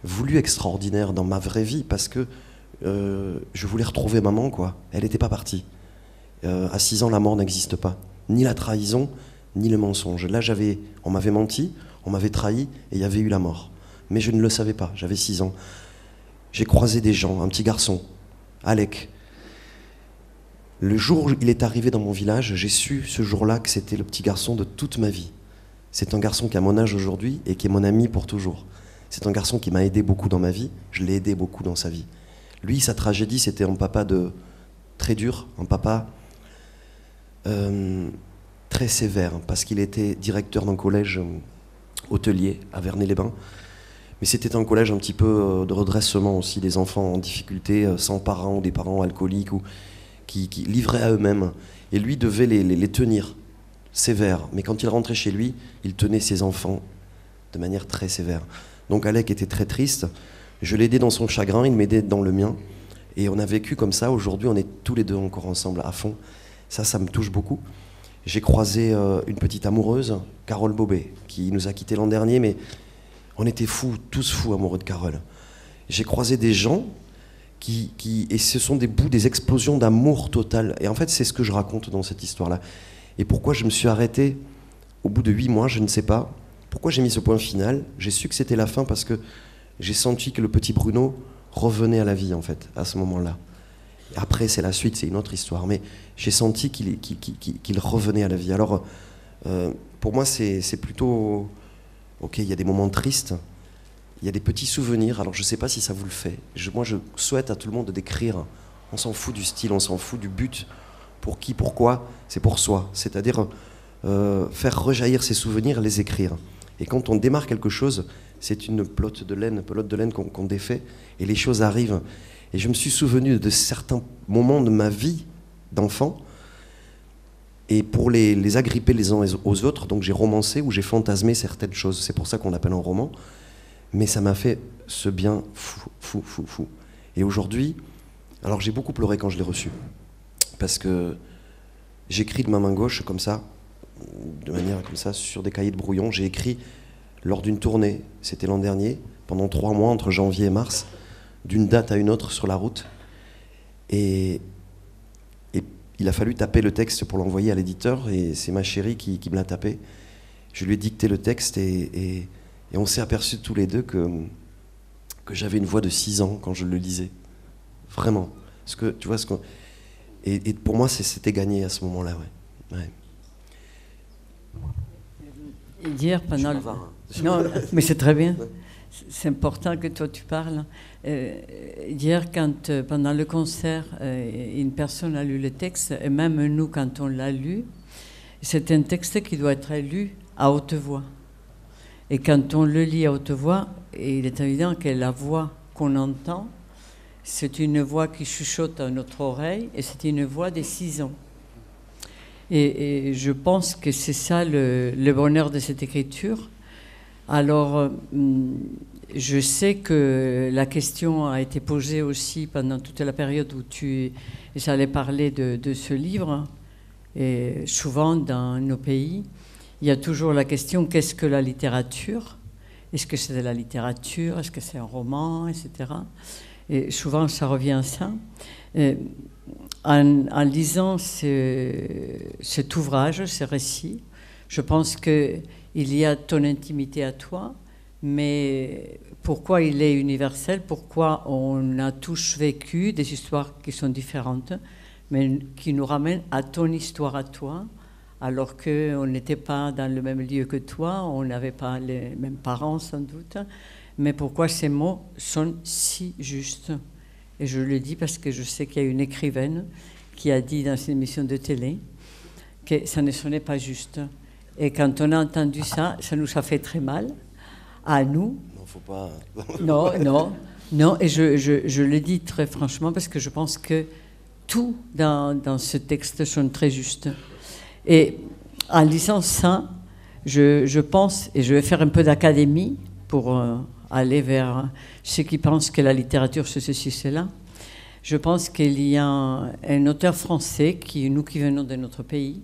voulu extraordinaires dans ma vraie vie, parce que je voulais retrouver maman, quoi. Elle n'était pas partie. À 6 ans, la mort n'existe pas. Ni la trahison, ni le mensonge. Là, on m'avait menti, on m'avait trahi, et il y avait eu la mort. Mais je ne le savais pas, j'avais 6 ans. J'ai croisé des gens, un petit garçon, Alec. Le jour où il est arrivé dans mon village, j'ai su ce jour-là que c'était le petit garçon de toute ma vie. C'est un garçon qui a mon âge aujourd'hui et qui est mon ami pour toujours. C'est un garçon qui m'a aidé beaucoup dans ma vie, je l'ai aidé beaucoup dans sa vie. Lui, sa tragédie, c'était un papa très dur, un papa très sévère, parce qu'il était directeur d'un collège hôtelier à Vernet-les-Bains. Mais c'était un collège un petit peu de redressement aussi, des enfants en difficulté, sans parents, ou des parents alcooliques, ou qui livraient à eux-mêmes. Et lui devait les tenir sévères. Mais quand il rentrait chez lui, il tenait ses enfants de manière très sévère. Donc Alec était très triste. Je l'aidais dans son chagrin, il m'aidait dans le mien. Et on a vécu comme ça. Aujourd'hui, on est tous les deux encore ensemble, à fond. Ça me touche beaucoup. J'ai croisé une petite amoureuse, Carole Bobet, qui nous a quittés l'an dernier, mais on était fous, tous fous amoureux de Carole. J'ai croisé des gens et ce sont des explosions d'amour total. Et en fait, c'est ce que je raconte dans cette histoire-là. Et pourquoi je me suis arrêté au bout de 8 mois, je ne sais pas. Pourquoi j'ai mis ce point final? J'ai su que c'était la fin parce que j'ai senti que le petit Bruno revenait à la vie, en fait, à ce moment-là. Après, c'est la suite, c'est une autre histoire. Mais j'ai senti qu'il revenait à la vie. Alors, pour moi, c'est plutôt... Ok, il y a des moments tristes, il y a des petits souvenirs, alors je ne sais pas si ça vous le fait. Moi, je souhaite à tout le monde d'écrire. On s'en fout du style, on s'en fout du but. Pour qui, pourquoi? C'est pour soi. C'est-à-dire faire rejaillir ces souvenirs, les écrire. Et quand on démarre quelque chose, c'est une pelote de laine qu'on défait, et les choses arrivent. Et je me suis souvenu de certains moments de ma vie d'enfant, et pour les agripper les uns aux autres, donc j'ai romancé ou j'ai fantasmé certaines choses. C'est pour ça qu'on l'appelle un roman. Mais ça m'a fait ce bien fou. Et aujourd'hui, alors j'ai beaucoup pleuré quand je l'ai reçu. parce que j'écris de ma main gauche comme ça, de manière comme ça, sur des cahiers de brouillon. J'ai écrit lors d'une tournée, c'était l'an dernier, pendant 3 mois, entre janvier et mars, d'une date à une autre sur la route. Et il a fallu taper le texte pour l'envoyer à l'éditeur, et c'est ma chérie qui me l'a tapé. Je lui ai dicté le texte, et on s'est aperçus tous les deux que j'avais une voix de 6 ans quand je le lisais. Vraiment. Parce que, tu vois, et pour moi, c'était gagné à ce moment-là, ouais. Hier, pendant le... Non, mais c'est très bien. C'est important que toi tu parles. Hier, pendant le concert, une personne a lu le texte, et même nous, quand on l'a lu, c'est un texte qui doit être lu à haute voix. Et quand on le lit à haute voix, il est évident que la voix qu'on entend, c'est une voix qui chuchote à notre oreille, et c'est une voix des 6 ans. Et je pense que c'est ça le bonheur de cette écriture. Alors, je sais que la question a été posée aussi pendant toute la période où j'allais parler de ce livre. Et souvent, dans nos pays, il y a toujours la question, qu'est-ce que la littérature? Est-ce que c'est de la littérature? Est-ce que c'est un roman? Etc. Et souvent, ça revient à ça. En lisant cet ouvrage, ce récit, je pense qu'il y a ton intimité à toi, mais pourquoi il est universel, pourquoi on a tous vécu des histoires qui sont différentes, mais qui nous ramènent à ton histoire à toi, alors qu'on n'était pas dans le même lieu que toi, on n'avait pas les mêmes parents sans doute, mais pourquoi ces mots sont si justes? Et je le dis parce que je sais qu'il y a une écrivaine qui a dit dans une émission de télé que ça ne sonnait pas juste. Et quand on a entendu ça, ça nous a fait très mal, à nous. Non, faut pas... non. Et je le dis très franchement parce que je pense que tout dans ce texte sonne très juste. Et en lisant ça, je pense, et je vais faire un peu d'académie pour... aller vers ceux qui pensent que la littérature, c'est ceci, cela. Je pense qu'il y a un auteur français, nous qui venons de notre pays,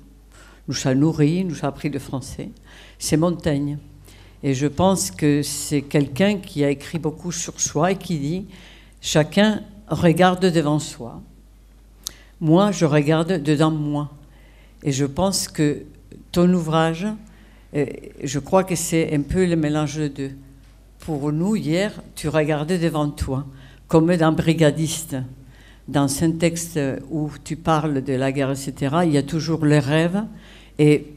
nous a nourris, nous a appris le français, c'est Montaigne. Et je pense que c'est quelqu'un qui a écrit beaucoup sur soi et qui dit « Chacun regarde devant soi. Moi, je regarde dedans moi. » Et je pense que ton ouvrage, je crois que c'est un peu le mélange de deux. Pour nous, hier, tu regardais devant toi, comme dans Brigadiste. Dans un texte où tu parles de la guerre, etc., il y a toujours le rêve, et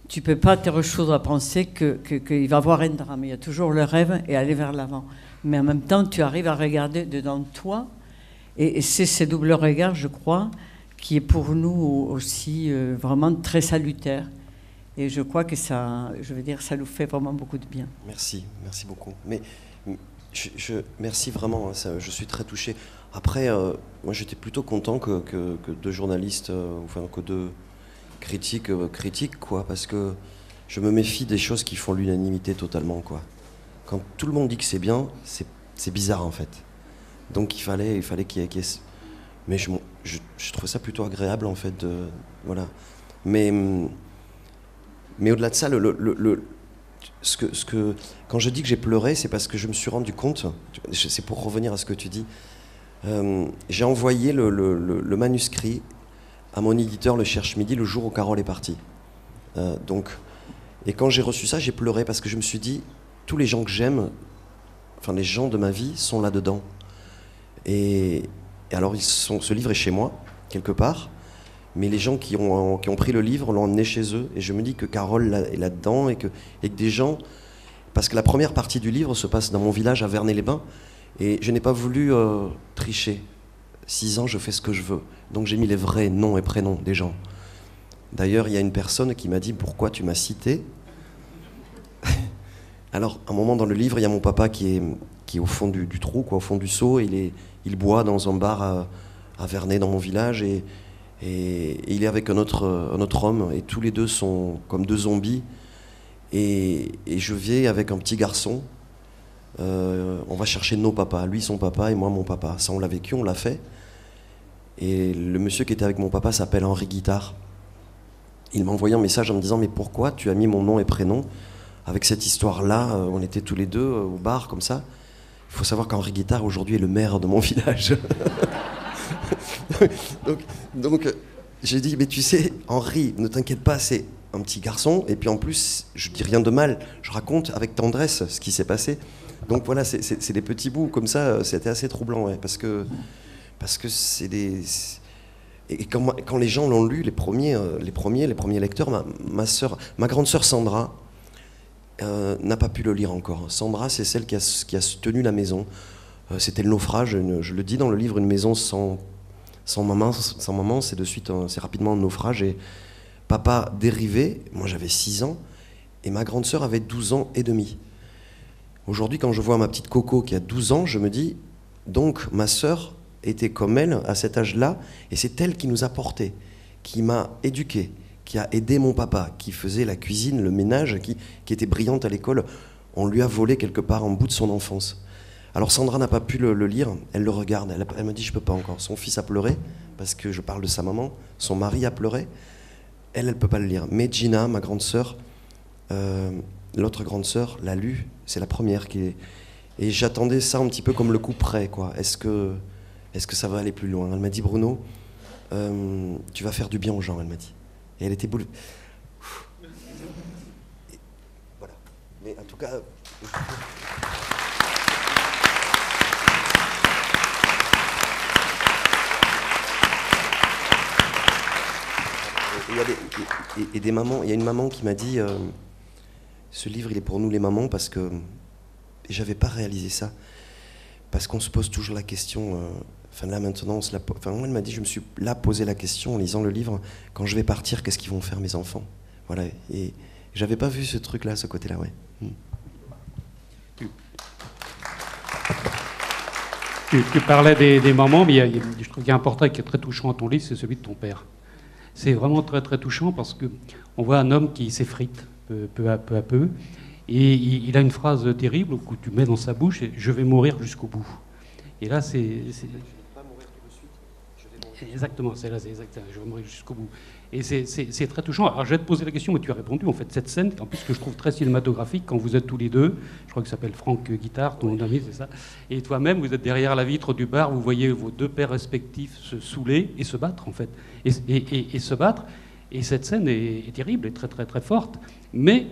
tu ne peux pas te rechoudre à penser qu'il va y avoir un drame. Il y a toujours le rêve et aller vers l'avant. Mais en même temps, tu arrives à regarder dedans toi, et c'est ce double regard, je crois, qui est pour nous aussi vraiment très salutaire. Et je crois que ça nous fait vraiment beaucoup de bien. Merci beaucoup. Mais merci vraiment, hein, je suis très touché. Après, moi j'étais plutôt content que 2 journalistes, enfin que 2 critiques, quoi, parce que je me méfie des choses qui font l'unanimité totalement, quoi. Quand tout le monde dit que c'est bien, c'est bizarre en fait. Donc il fallait qu'il y ait... Mais je trouve ça plutôt agréable en fait, voilà. Mais au-delà de ça, quand je dis que j'ai pleuré, c'est parce que je me suis rendu compte, c'est pour revenir à ce que tu dis, j'ai envoyé le manuscrit à mon éditeur, le Cherche Midi, le jour où Carole est partie. Et quand j'ai reçu ça, j'ai pleuré parce que je me suis dit, tous les gens que j'aime, enfin les gens de ma vie sont là-dedans. Et alors, ce livre est chez moi, quelque part. Mais les gens qui ont pris le livre l'ont emmené chez eux. Et je me dis que Carole est là-dedans et que des gens... Parce que la première partie du livre se passe dans mon village à Vernay-les-Bains. Et je n'ai pas voulu tricher. 6 ans, je fais ce que je veux. Donc j'ai mis les vrais noms et prénoms des gens. D'ailleurs, il y a une personne qui m'a dit « Pourquoi tu m'as cité ?» Alors, à un moment dans le livre, il y a mon papa qui est au fond du trou, quoi, au fond du seau. Il boit dans un bar à Vernay, dans mon village. Et il est avec un autre homme, et tous les deux sont comme 2 zombies, et je vais avec un petit garçon, on va chercher nos papas, lui son papa et moi mon papa, ça on l'a vécu, on l'a fait, Et le monsieur qui était avec mon papa s'appelle Henri Guitard. Il m'a envoyé un message en me disant « Mais pourquoi tu as mis mon nom et prénom avec cette histoire-là ?» On était tous les deux au bar, comme ça. Il faut savoir qu'Henri Guitard, aujourd'hui, est le maire de mon village. donc j'ai dit « Mais tu sais, Henri, ne t'inquiète pas, c'est un petit garçon. Et puis en plus, je dis rien de mal. Je raconte avec tendresse ce qui s'est passé. » Donc voilà, c'est des petits bouts comme ça. C'était assez troublant, ouais, parce que c'est des... Et quand les gens l'ont lu, les premiers lecteurs, ma grande sœur Sandra n'a pas pu le lire encore. Sandra, c'est celle qui a tenu la maison. C'était le naufrage, je le dis dans le livre, une maison sans maman, c'est rapidement un naufrage. Et papa dérivé, moi j'avais 6 ans, et ma grande sœur avait 12 ans et demi. Aujourd'hui, quand je vois ma petite Coco qui a 12 ans, je me dis, donc ma sœur était comme elle à cet âge-là, et c'est elle qui nous a portés, qui m'a éduqué, qui a aidé mon papa, qui faisait la cuisine, le ménage, qui était brillante à l'école. On lui a volé quelque part un bout de son enfance. Alors Sandra n'a pas pu le lire, elle le regarde, elle me dit je peux pas encore. Son fils a pleuré, parce que je parle de sa maman, son mari a pleuré, elle peut pas le lire. Mais Gina, ma grande sœur, l'autre grande sœur, l'a lu, c'est la première qui est... Et j'attendais ça un petit peu comme le coup près, quoi. Est-ce que ça va aller plus loin? Elle m'a dit, Bruno, tu vas faire du bien aux gens, elle m'a dit. Et elle était voilà. Mais en tout cas... Il y a des mamans, il y a une maman qui m'a dit, ce livre, il est pour nous les mamans, parce que... Et j'avais pas réalisé ça. Parce qu'on se pose toujours la question... là maintenant, moi, elle m'a dit, je me suis là posé la question en lisant le livre, quand je vais partir, qu'est-ce qu'ils vont faire mes enfants? Voilà, et j'avais pas vu ce truc-là, ce côté-là, ouais. Tu parlais des mamans, mais je trouve qu'il y a un portrait qui est très touchant à ton livre, c'est celui de ton père. C'est vraiment très très touchant parce qu'on voit un homme qui s'effrite peu à peu, et il a une phrase terrible que tu mets dans sa bouche, « Je vais mourir jusqu'au bout ». Et là, c'est... Exactement, c'est exactement, je vais mourir jusqu'au bout. Et c'est très touchant. Alors, je vais te poser la question, mais tu as répondu, en fait, cette scène, en plus que je trouve très cinématographique, quand vous êtes tous les deux, je crois qu'il s'appelle Franck Guitard, ton ami, c'est ça, et toi-même, vous êtes derrière la vitre du bar, vous voyez vos deux pères respectifs se saouler et se battre, en fait. Et se battre, et cette scène est terrible, et très, très, très forte, mais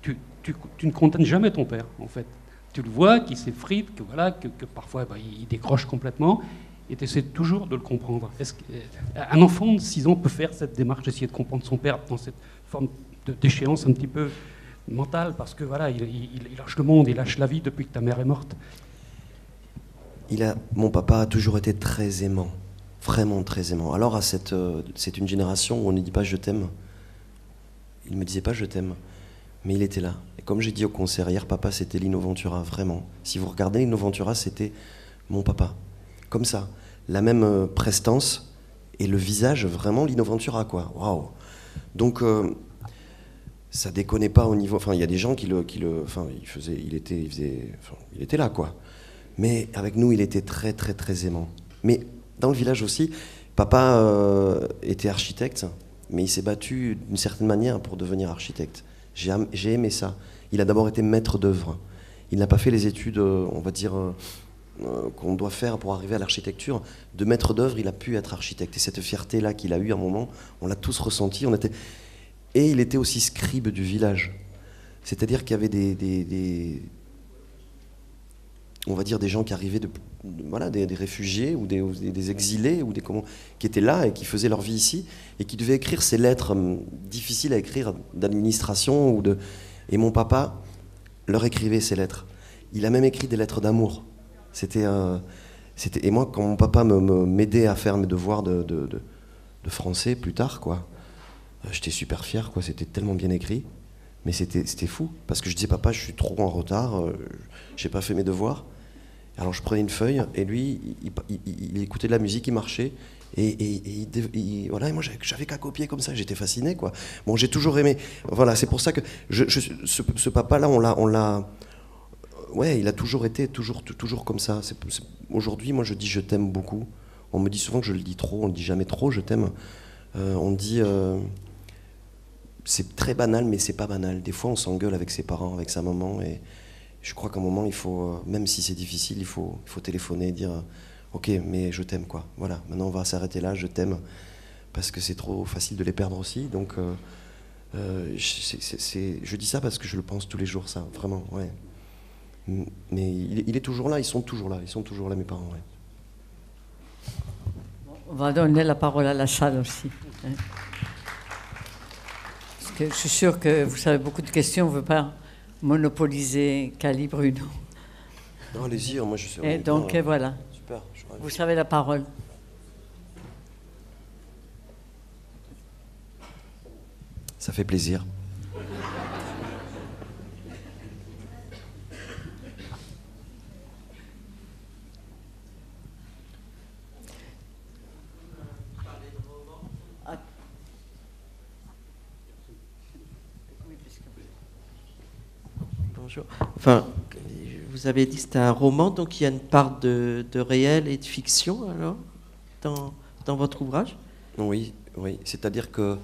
tu ne condamnes jamais ton père, en fait. Tu le vois, qu'il s'effrite, que parfois il décroche complètement, et tu essaies toujours de le comprendre. Est-ce qu'un enfant de 6 ans peut faire cette démarche d'essayer de comprendre son père dans cette forme de déchéance un petit peu mentale, parce que voilà, il lâche le monde, il lâche la vie depuis que ta mère est morte? Mon papa a toujours été très aimant, vraiment très aimant. Alors c'est une génération où on ne dit pas je t'aime. Il me disait pas je t'aime, mais il était là. Et comme j'ai dit au concert hier, papa c'était Lino Ventura, vraiment. Si vous regardez Lino Ventura, c'était mon papa. Comme ça, la même prestance et le visage vraiment Lino Ventura, quoi. Waouh. Donc ça déconnait pas au niveau. Enfin, il y a des gens il était là, quoi. Mais avec nous, il était très très très aimant. Mais dans le village aussi, papa était architecte, mais il s'est battu d'une certaine manière pour devenir architecte. J'ai aimé ça. Il a d'abord été maître d'œuvre. Il n'a pas fait les études, on va dire. Qu'on doit faire pour arriver à l'architecture. De maître d'œuvre, il a pu être architecte. Et cette fierté-là qu'il a eue à un moment, on l'a tous ressenti. Et il était aussi scribe du village. C'est-à-dire qu'il y avait on va dire des gens qui arrivaient des réfugiés ou des exilés qui étaient là et qui faisaient leur vie ici et qui devaient écrire ces lettres difficiles à écrire d'administration et mon papa leur écrivait ces lettres. Il a même écrit des lettres d'amour. Et moi, quand mon papa m'aidait à faire mes devoirs de français plus tard, quoi, j'étais super fier, quoi. C'était tellement bien écrit, mais c'était fou parce que je disais papa, je suis trop en retard, j'ai pas fait mes devoirs. Alors je prenais une feuille et lui, il écoutait de la musique, il marchait et voilà. Et moi, j'avais qu'à copier comme ça. J'étais fasciné, quoi. Bon, j'ai toujours aimé. Voilà, c'est pour ça que ce papa-là, on l'a. Ouais, il a toujours été toujours comme ça. Aujourd'hui, moi, je dis je t'aime beaucoup. On me dit souvent que je le dis trop, on ne dit jamais trop, je t'aime. On dit, c'est très banal, mais c'est pas banal. Des fois, on s'engueule avec ses parents, avec sa maman, et je crois qu'à un moment, il faut, même si c'est difficile, il faut téléphoner et dire, ok, mais je t'aime, quoi. Voilà, maintenant on va s'arrêter là, je t'aime, parce que c'est trop facile de les perdre aussi. Donc, je dis ça parce que je le pense tous les jours, ça, vraiment, ouais. Mais il est toujours là, ils sont toujours là, mes parents, ouais. On va donner la parole à la salle aussi. Parce que je suis sûre que vous avez beaucoup de questions, on ne veut pas monopoliser Cali Bruno. Non, allez-y, moi je sais. Et donc, voilà. Super. Vous avez la parole. Ça fait plaisir. Bonjour. Enfin, vous avez dit que c'était un roman, donc il y a une part de réel et de fiction, alors, dans votre ouvrage? Oui, oui. C'est-à-dire que...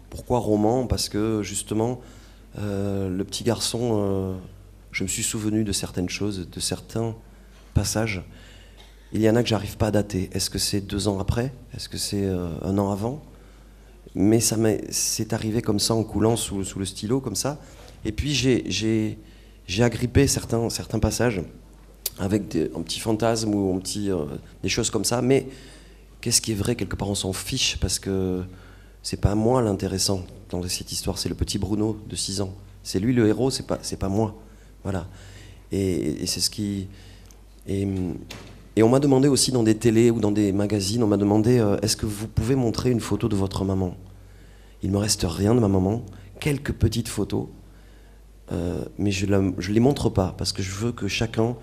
pourquoi roman? Parce que, justement, le petit garçon, je me suis souvenu de certaines choses, de certains passages. Il y en a que j'arrive pas à dater. Est-ce que c'est 2 ans après? Est-ce que c'est 1 an avant? Mais c'est arrivé comme ça, en coulant sous le stylo, comme ça. Et puis j'ai agrippé certains passages avec un petit fantasme ou des choses comme ça. Mais qu'est-ce qui est vrai? Quelque part, on s'en fiche parce que c'est pas moi l'intéressant dans cette histoire. C'est le petit Bruno de 6 ans. C'est lui le héros, c'est pas moi. Voilà. Et c'est ce qui... Et on m'a demandé aussi dans des télés ou dans des magazines, on m'a demandé est-ce que vous pouvez montrer une photo de votre maman? Il me reste rien de ma maman, quelques petites photos, mais je les montre pas parce que je veux que chacun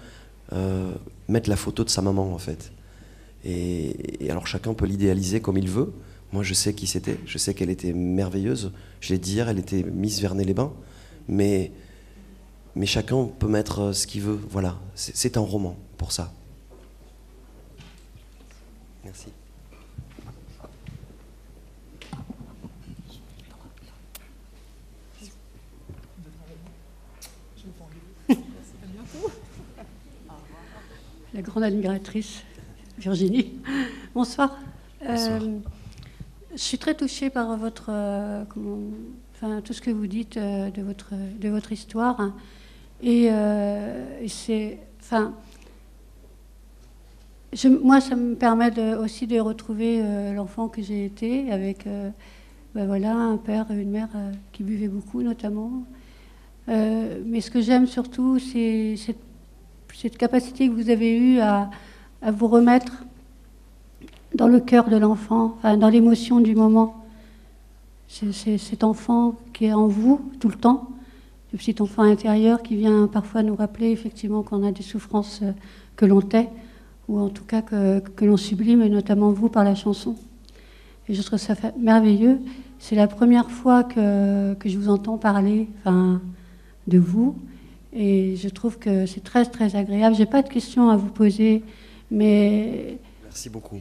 mette la photo de sa maman en fait. Et alors chacun peut l'idéaliser comme il veut. Moi je sais qui c'était, je sais qu'elle était merveilleuse. Je l'ai dit hier, elle était Miss Vernet-les-Bains, mais chacun peut mettre ce qu'il veut. Voilà, c'est un roman pour ça. Merci. La grande admiratrice, Virginie. Bonsoir. Bonsoir. Je suis très touchée par votre, tout ce que vous dites de votre histoire. Et c'est... moi, ça me permet aussi de retrouver l'enfant que j'ai été, avec voilà, un père et une mère qui buvaient beaucoup, notamment. Mais ce que j'aime surtout, c'est cette capacité que vous avez eue à vous remettre dans le cœur de l'enfant, dans l'émotion du moment. C'est cet enfant qui est en vous tout le temps, le petit enfant intérieur qui vient parfois nous rappeler effectivement qu'on a des souffrances que l'on tait, ou en tout cas que l'on sublime, et notamment vous par la chanson. Et je trouve ça merveilleux. C'est la première fois que je vous entends parler de vous, et je trouve que c'est très très agréable. J'ai pas de questions à vous poser, mais... Merci beaucoup.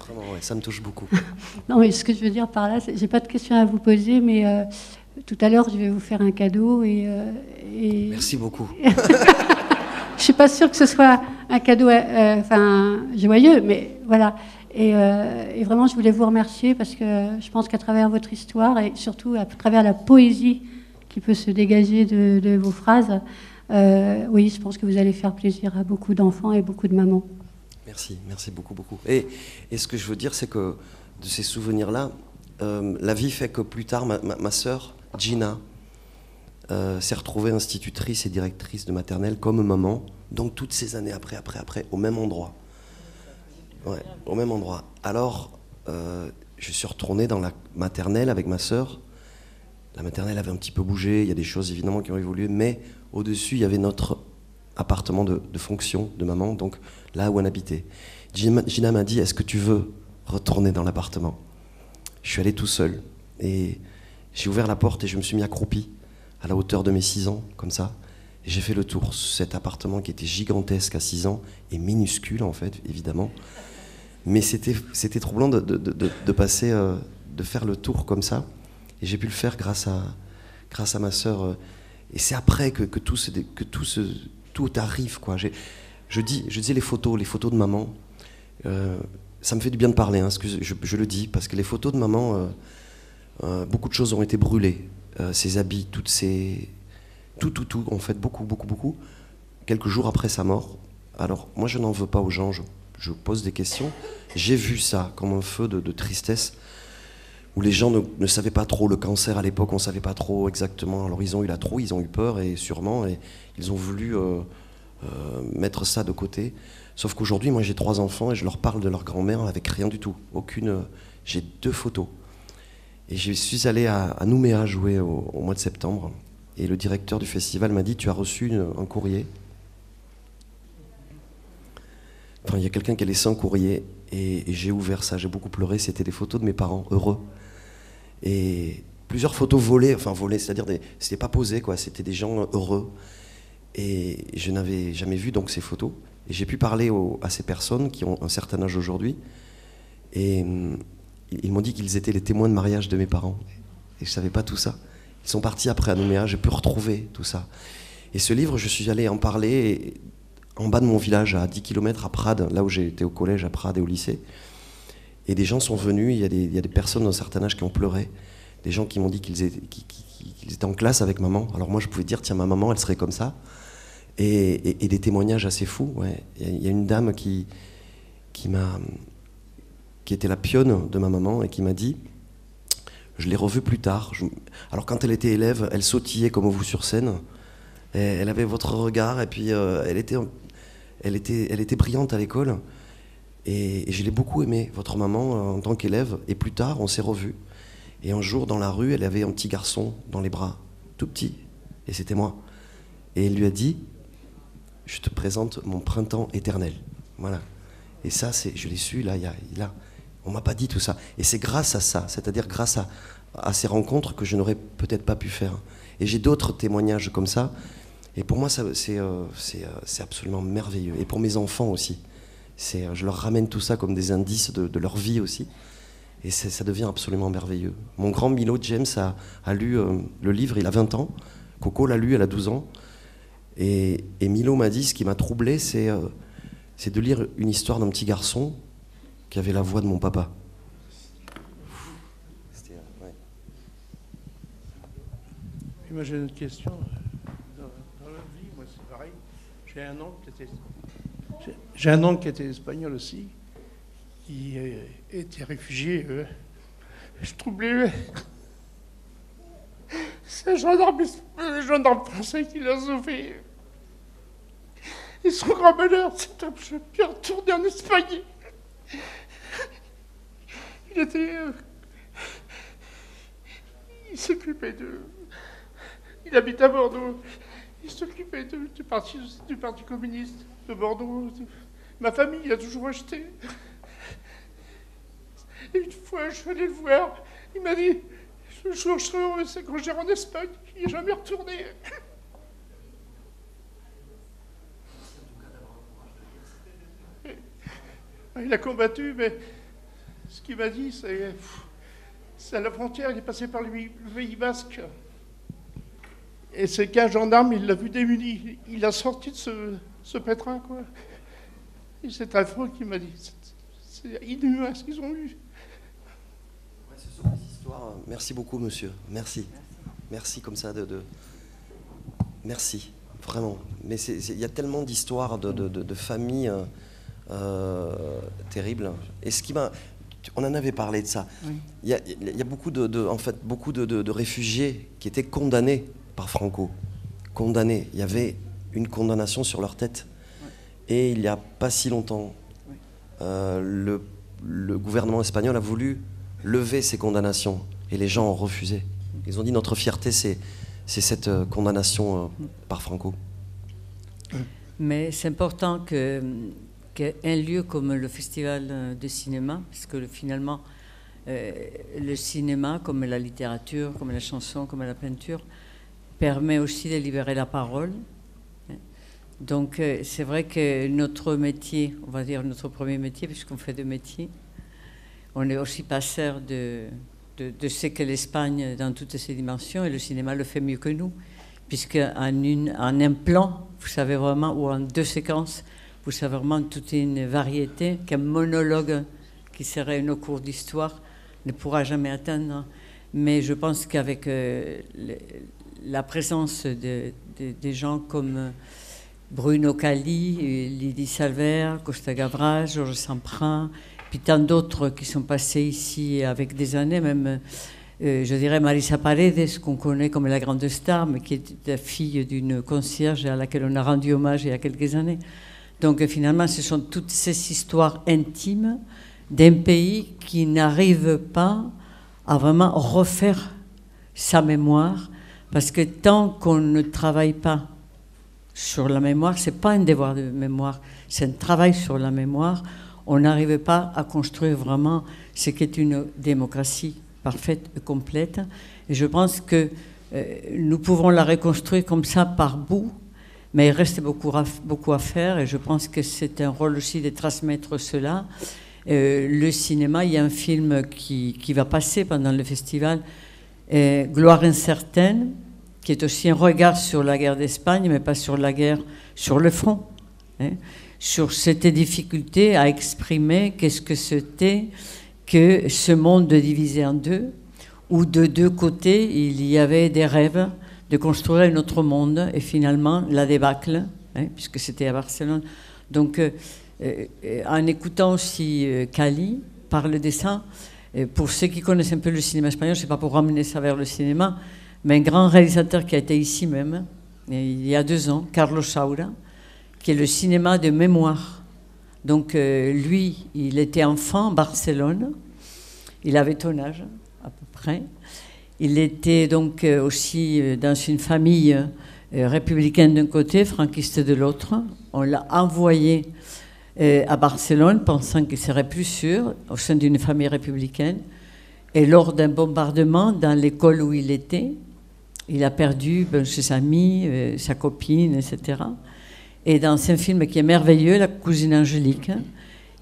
Vraiment, ouais, ça me touche beaucoup. Non, mais ce que je veux dire par là, j'ai pas de questions à vous poser, mais tout à l'heure, je vais vous faire un cadeau et... Merci beaucoup. Je suis pas sûre que ce soit un cadeau, joyeux, mais voilà. Et vraiment, je voulais vous remercier parce que je pense qu'à travers votre histoire et surtout à travers la poésie qui peut se dégager de vos phrases, oui, je pense que vous allez faire plaisir à beaucoup d'enfants et beaucoup de mamans. Merci beaucoup. Et ce que je veux dire, c'est que de ces souvenirs-là, la vie fait que plus tard, ma sœur, Gina, s'est retrouvée institutrice et directrice de maternelle comme maman, donc toutes ces années après, au même endroit. Ouais, au même endroit. Alors, je suis retourné dans la maternelle avec ma sœur. La maternelle avait un petit peu bougé, il y a des choses évidemment qui ont évolué, mais au-dessus, il y avait notre appartement de fonction de maman, donc là où on habitait. Gina m'a dit, est-ce que tu veux retourner dans l'appartement? Je suis allé tout seul, et j'ai ouvert la porte et je me suis mis accroupi, à la hauteur de mes 6 ans, comme ça, Et j'ai fait le tour. Cet appartement qui était gigantesque à 6 ans et minuscule en fait, évidemment. Mais c'était troublant de passer, de faire le tour comme ça. Et j'ai pu le faire grâce à ma sœur. Et c'est après que tout arrive, quoi. Je disais les photos de maman. Ça me fait du bien de parler, hein, je le dis, parce que les photos de maman, beaucoup de choses ont été brûlées. Ses habits, tout, en fait, beaucoup, quelques jours après sa mort. Alors, moi, je n'en veux pas aux gens, je pose des questions. J'ai vu ça comme un feu de tristesse, où les gens ne savaient pas trop le cancer à l'époque, on ne savait pas trop exactement. Alors, ils ont eu la trouille, ils ont eu peur, et sûrement, et ils ont voulu mettre ça de côté. Sauf qu'aujourd'hui, moi, j'ai 3 enfants, et je leur parle de leur grand-mère avec rien du tout. J'ai 2 photos. Et je suis allé à Nouméa jouer au mois de septembre. Et le directeur du festival m'a dit, tu as reçu un courrier. Enfin, il y a quelqu'un qui a laissé un courrier. Et j'ai ouvert ça, j'ai beaucoup pleuré. C'était des photos de mes parents, heureux. Et plusieurs photos volées, c'est-à-dire, c'était pas posé, quoi. C'était des gens heureux. Et je n'avais jamais vu donc ces photos. Et j'ai pu parler à ces personnes qui ont un certain âge aujourd'hui. Et ils m'ont dit qu'ils étaient les témoins de mariage de mes parents. Et je ne savais pas tout ça. Ils sont partis après à Nouméa, j'ai pu retrouver tout ça. Et ce livre, je suis allé en parler en bas de mon village, à 10 km à Prades, là où j'étais au collège à Prades et au lycée. Et des gens sont venus, il y a des personnes d'un certain âge qui ont pleuré. Des gens qui m'ont dit qu'ils étaient en classe avec maman. Alors moi, je pouvais dire, tiens, ma maman, elle serait comme ça. Et des témoignages assez fous. Ouais. Il y a une dame qui était la pionne de ma maman et qui m'a dit, je l'ai revue plus tard. Alors quand elle était élève, elle sautillait comme vous sur scène. Et elle avait votre regard et puis elle était brillante à l'école. Et je l'ai beaucoup aimée, votre maman, en tant qu'élève. Et plus tard, on s'est revus. Et un jour, dans la rue, elle avait un petit garçon dans les bras, tout petit. Et c'était moi. Et elle lui a dit, je te présente mon printemps éternel. Voilà. Et ça, je l'ai su, là, on m'a pas dit tout ça. Et c'est grâce à ça, c'est-à-dire grâce à ces rencontres que je n'aurais peut-être pas pu faire. Et j'ai d'autres témoignages comme ça. Et pour moi, c'est absolument merveilleux. Et pour mes enfants aussi. Je leur ramène tout ça comme des indices de leur vie aussi. Et ça devient absolument merveilleux. Mon grand Milo James a lu le livre, il a 20 ans. Coco l'a lu, elle a 12 ans. Et Milo m'a dit, ce qui m'a troublé, c'est de lire une histoire d'un petit garçon qui avait la voix de mon papa. Ouais. Et moi j'ai une autre question. Dans la vie, moi c'est pareil. J'ai un oncle qui était espagnol aussi, qui était réfugié. Je troublais. C'est un gendarme français qui l'a sauvé. Et son grand malheur, c'est que je puis retourner en Espagne. Il s'occupait il habite à Bordeaux. Il s'occupait du parti communiste de Bordeaux. Ma famille a toujours acheté. Et une fois, je suis allé le voir. Il m'a dit, le jour où je serai heureux, c'est quand j'irai en Espagne. Il n'est jamais retourné. Il a combattu, mais ce qu'il m'a dit, c'est à la frontière, il est passé par le Pays Basque. Et c'est qu'un gendarme, il l'a vu démuni. Il a sorti de ce pétrin, quoi. Et c'est très fort qu'il m'a dit. C'est inhumain ce qu'ils ont eu. Ouais, ce sont des histoires. Merci beaucoup, monsieur. Merci. Merci comme ça Merci, vraiment. Mais il y a tellement d'histoires de familles terribles. Et on en avait parlé de ça. Oui. Il y a beaucoup de réfugiés qui étaient condamnés par Franco. Condamnés. Il y avait une condamnation sur leur tête. Oui. Et il n'y a pas si longtemps, oui. Le gouvernement espagnol a voulu lever ces condamnations. Et les gens ont refusé. Ils ont dit notre fierté, c'est cette condamnation par Franco. Mais c'est important qu'un lieu comme le Festival de cinéma, parce que finalement, le cinéma, comme la littérature, comme la chanson, comme la peinture, permet aussi de libérer la parole Donc c'est vrai que notre métier, on va dire notre premier métier, puisqu'on fait 2 métiers, on est aussi passeur de ce que l'Espagne dans toutes ses dimensions, et le cinéma le fait mieux que nous, puisque en un plan, vous savez vraiment, ou en 2 séquences, vous savez vraiment toute une variété qu'un monologue qui serait un cours d'histoire ne pourra jamais atteindre. Mais je pense qu'avec la présence des gens comme Bruno Cali, Lydie Salver, Costa Gavras, Georges Samprin, puis tant d'autres qui sont passés ici avec des années, même, je dirais, Marisa Paredes, qu'on connaît comme la grande star, mais qui est la fille d'une concierge à laquelle on a rendu hommage il y a quelques années. Donc finalement, ce sont toutes ces histoires intimes d'un pays qui n'arrive pas à vraiment refaire sa mémoire, parce que tant qu'on ne travaille pas sur la mémoire, ce n'est pas un devoir de mémoire, c'est un travail sur la mémoire, on n'arrive pas à construire vraiment ce qu'est une démocratie parfaite et complète. Et je pense que nous pouvons la reconstruire comme ça par bout, mais il reste beaucoup à faire, et je pense que c'est un rôle aussi de transmettre cela. Le cinéma, il y a un film qui va passer pendant le festival, Gloire incertaine, qui est aussi un regard sur la guerre d'Espagne, mais pas sur la guerre sur le front, hein, sur cette difficulté à exprimer qu'est-ce que c'était que ce monde divisé en 2, où de 2 côtés, il y avait des rêves de construire un autre monde, et finalement, la débâcle, hein, puisque c'était à Barcelone. Donc, en écoutant aussi Cali parler de ça, pour ceux qui connaissent un peu le cinéma espagnol, c'est pas pour ramener ça vers le cinéma, mais un grand réalisateur qui a été ici même, il y a 2 ans, Carlos Saura, qui est le cinéma de mémoire. Donc lui, il était enfant à Barcelone, il avait ton âge à peu près, il était donc aussi dans une famille républicaine d'un côté, franquiste de l'autre. On l'a envoyé à Barcelone, pensant qu'il serait plus sûr, au sein d'une famille républicaine. Et lors d'un bombardement dans l'école où il était, il a perdu ses amis, sa copine, etc. Et dans un film qui est merveilleux, La cousine Angélique,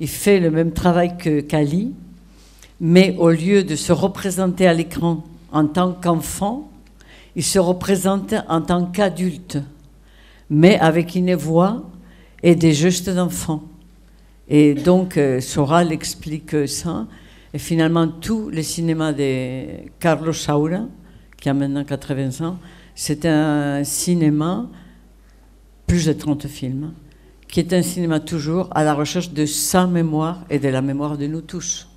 il fait le même travail que Cali, mais au lieu de se représenter à l'écran en tant qu'enfant, il se représente en tant qu'adulte, mais avec une voix et des gestes d'enfant. Et donc, Soral explique ça. Et finalement, tout le cinéma de Carlos Saura, qui a maintenant 80 ans, c'est un cinéma, plus de 30 films, qui est un cinéma toujours à la recherche de sa mémoire et de la mémoire de nous tous.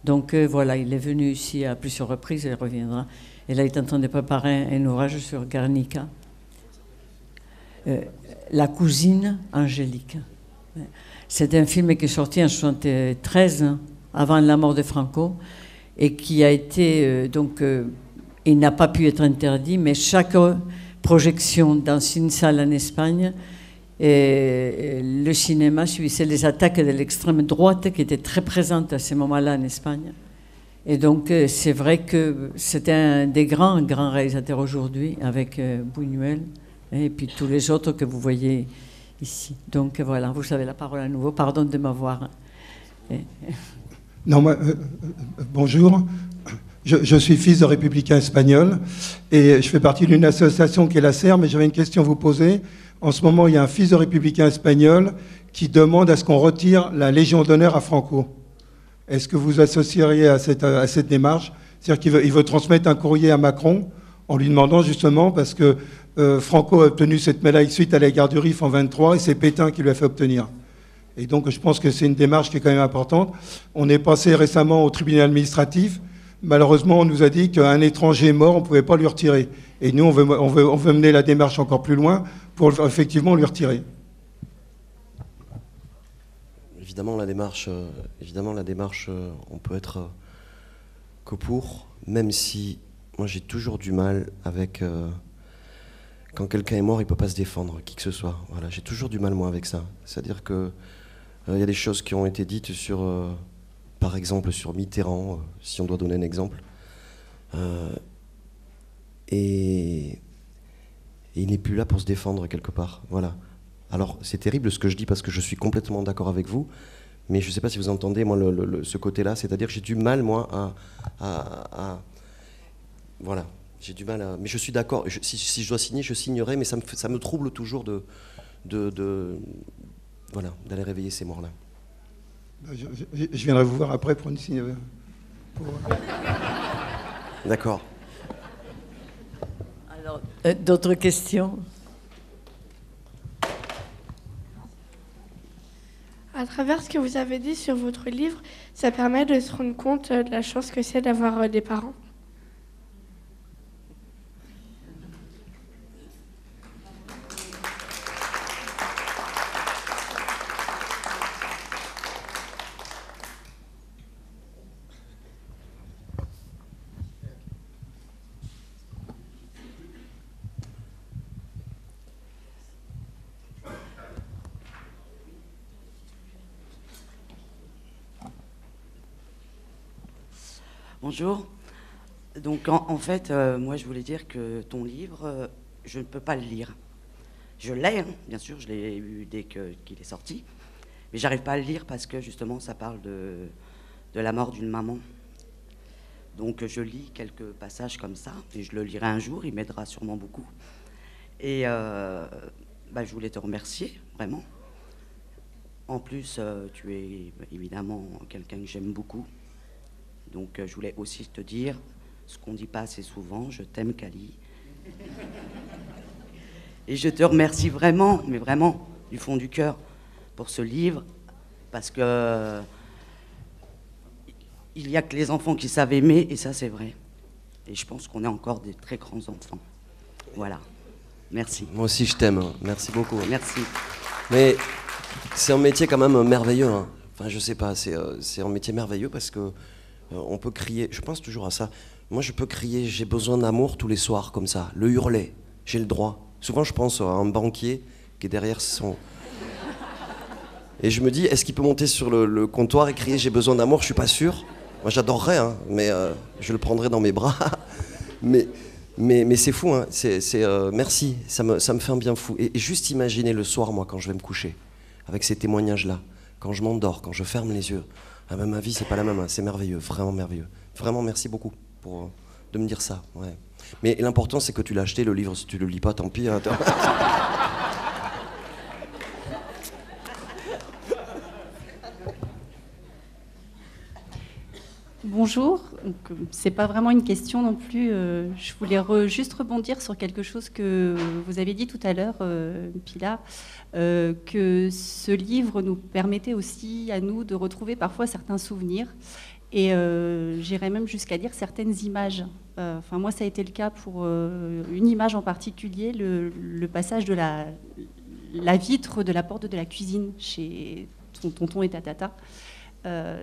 Donc voilà, il est venu ici à plusieurs reprises, il reviendra. Et là, il est en train de préparer un ouvrage sur Guernica. La cousine Angélique. C'est un film qui est sorti en 1973, avant la mort de Franco, et qui a été, il n'a pas pu être interdit, mais chaque projection dans une salle en Espagne, le cinéma suivait les attaques de l'extrême droite qui étaient très présentes à ce moment-là en Espagne. Et donc, c'est vrai que c'est un des grands réalisateurs aujourd'hui, avec Buñuel, et puis tous les autres que vous voyez ici. Donc voilà, vous avez la parole à nouveau. Pardon de m'avoir. Non, moi, bonjour. Je suis fils de républicain espagnol et je fais partie d'une association qui est la SER, mais j'avais une question à vous poser. En ce moment, il y a un fils de républicain espagnol qui demande à ce qu'on retire la Légion d'honneur à Franco. Est-ce que vous associeriez à cette démarche? C'est-à-dire qu'il veut transmettre un courrier à Macron en lui demandant justement, parce que Franco a obtenu cette médaille suite à la guerre du Rif en 1923 et c'est Pétain qui lui a fait obtenir. Et donc je pense que c'est une démarche qui est quand même importante. On est passé récemment au tribunal administratif. Malheureusement, on nous a dit qu'un étranger mort, on ne pouvait pas lui retirer. Et nous, on veut mener la démarche encore plus loin pour effectivement lui retirer. Évidemment, la démarche, on peut être que pour, même si moi j'ai toujours du mal avec... quand quelqu'un est mort, il ne peut pas se défendre, qui que ce soit. Voilà, j'ai toujours du mal, moi, avec ça. C'est-à-dire qu'il y a des choses qui ont été dites sur... par exemple sur Mitterrand, si on doit donner un exemple. Et il n'est plus là pour se défendre quelque part. Voilà. Alors, c'est terrible ce que je dis parce que je suis complètement d'accord avec vous, mais je ne sais pas si vous entendez, moi, ce côté-là, c'est-à-dire que j'ai du mal, moi, voilà, j'ai du mal à... Mais je suis d'accord, si je dois signer, je signerai, mais ça me trouble toujours voilà, d'aller réveiller ces morts-là. Je viendrai vous voir après pour une signe. D'accord. Alors, d'autres questions? À travers ce que vous avez dit sur votre livre, ça permet de se rendre compte de la chance que c'est d'avoir des parents. Bonjour. Donc en fait, moi je voulais dire que ton livre, je ne peux pas le lire. Je l'ai, hein, bien sûr, je l'ai eu dès qu'il est sorti, mais j'arrive pas à le lire parce que justement ça parle de la mort d'une maman. Donc je lis quelques passages comme ça, et je le lirai un jour, il m'aidera sûrement beaucoup. Et je voulais te remercier, vraiment. En plus, tu es évidemment quelqu'un que j'aime beaucoup. Donc je voulais aussi te dire ce qu'on ne dit pas assez souvent, je t'aime Kali. Et je te remercie vraiment, mais vraiment, du fond du cœur, pour ce livre, parce que il n'y a que les enfants qui savent aimer, et ça c'est vrai. Et je pense qu'on est encore des très grands enfants. Voilà. Merci. Moi aussi je t'aime, merci beaucoup. Merci. Mais c'est un métier quand même merveilleux, hein. Enfin je sais pas, c'est un métier merveilleux parce que on peut crier, je pense toujours à ça. Moi, je peux crier, j'ai besoin d'amour tous les soirs, comme ça. Le hurler, j'ai le droit. Souvent, je pense à un banquier qui est derrière son... Et je me dis, est-ce qu'il peut monter sur le comptoir et crier, j'ai besoin d'amour? Je suis pas sûr. Moi, j'adorerais, hein, mais je le prendrais dans mes bras. mais c'est fou, hein. Merci, ça me fait un bien fou. Et juste imaginer le soir, moi, quand je vais me coucher, avec ces témoignages-là, quand je m'endors, quand je ferme les yeux... Ah ben, ma vie, c'est pas la même, hein. C'est merveilleux, vraiment merveilleux. Vraiment, merci beaucoup de me dire ça. Ouais. Mais l'important, c'est que tu l'as acheté, le livre. Si tu le lis pas, tant pis. Hein, Bonjour, c'est pas vraiment une question non plus. Je voulais juste rebondir sur quelque chose que vous avez dit tout à l'heure, Pilar, que ce livre nous permettait aussi à nous de retrouver parfois certains souvenirs et j'irais même jusqu'à dire certaines images. Enfin, moi, ça a été le cas pour une image en particulier, le passage de la vitre de la porte de la cuisine chez ton tonton et ta tata.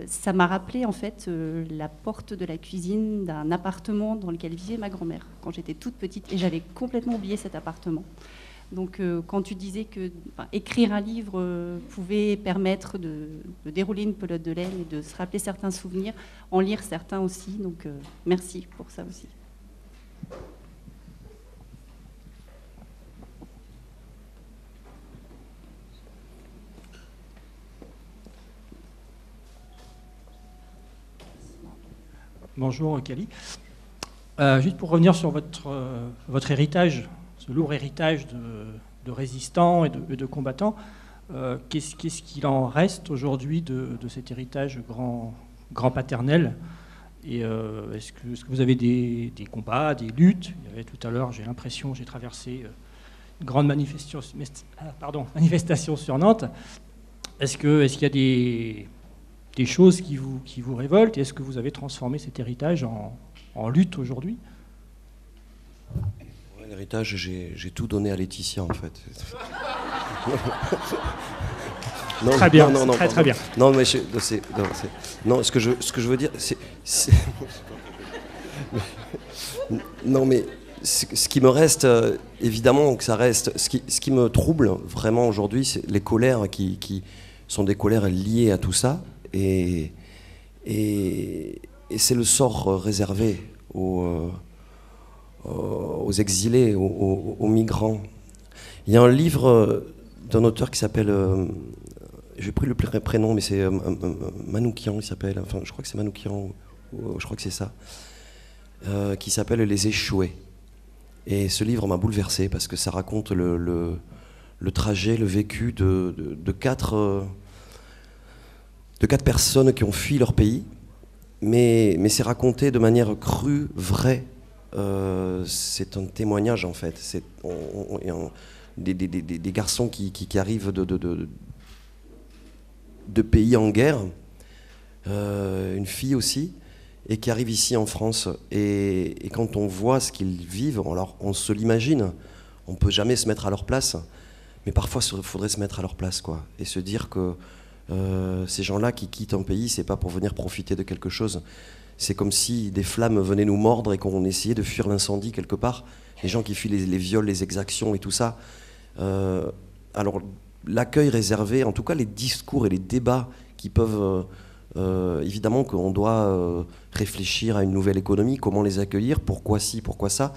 Ça m'a rappelé en fait la porte de la cuisine d'un appartement dans lequel vivait ma grand-mère quand j'étais toute petite et j'avais complètement oublié cet appartement. Donc quand tu disais que écrire un livre pouvait permettre de dérouler une pelote de laine et de se rappeler certains souvenirs, en lire certains aussi, donc merci pour ça aussi. Bonjour Kali. Juste pour revenir sur votre héritage, ce lourd héritage de résistants et de combattants, qu'est-ce qu'il en reste aujourd'hui de cet héritage grand paternel? Et est-ce que vous avez des combats, des luttes? Il y avait tout à l'heure, j'ai l'impression, j'ai traversé une grande manifestation sur Nantes. Est-ce qu'il y a des choses qui vous révoltent? Est-ce que vous avez transformé cet héritage en lutte aujourd'hui? Ouais, l'héritage, j'ai tout donné à Laetitia, en fait. Non, très bien, non, très bien. Non, mais non, ce que je veux dire, c'est non, mais ce qui me reste, évidemment que ça reste. Ce qui me trouble vraiment aujourd'hui, c'est les colères qui sont des colères liées à tout ça. Et c'est le sort réservé aux exilés, aux migrants. Il y a un livre d'un auteur qui s'appelle, j'ai pris le prénom, mais c'est Manoukian, il s'appelle, enfin je crois que c'est Manoukian, je crois que c'est ça, qui s'appelle Les Échoués. Et ce livre m'a bouleversé parce que ça raconte le trajet, le vécu de quatre personnes qui ont fui leur pays, mais c'est raconté de manière crue, vraie. C'est un témoignage en fait. C'est des garçons qui arrivent de pays en guerre, une fille aussi, et qui arrivent ici en France. Et quand on voit ce qu'ils vivent, alors on se l'imagine, on ne peut jamais se mettre à leur place, mais parfois il faudrait se mettre à leur place, quoi, et se dire que ces gens-là qui quittent un pays, c'est pas pour venir profiter de quelque chose. C'est comme si des flammes venaient nous mordre et qu'on essayait de fuir l'incendie quelque part. Les gens qui fuient les viols, les exactions et tout ça. Alors l'accueil réservé, en tout cas les discours et les débats qui peuvent... évidemment qu'on doit réfléchir à une nouvelle économie, comment les accueillir, pourquoi ci, pourquoi ça.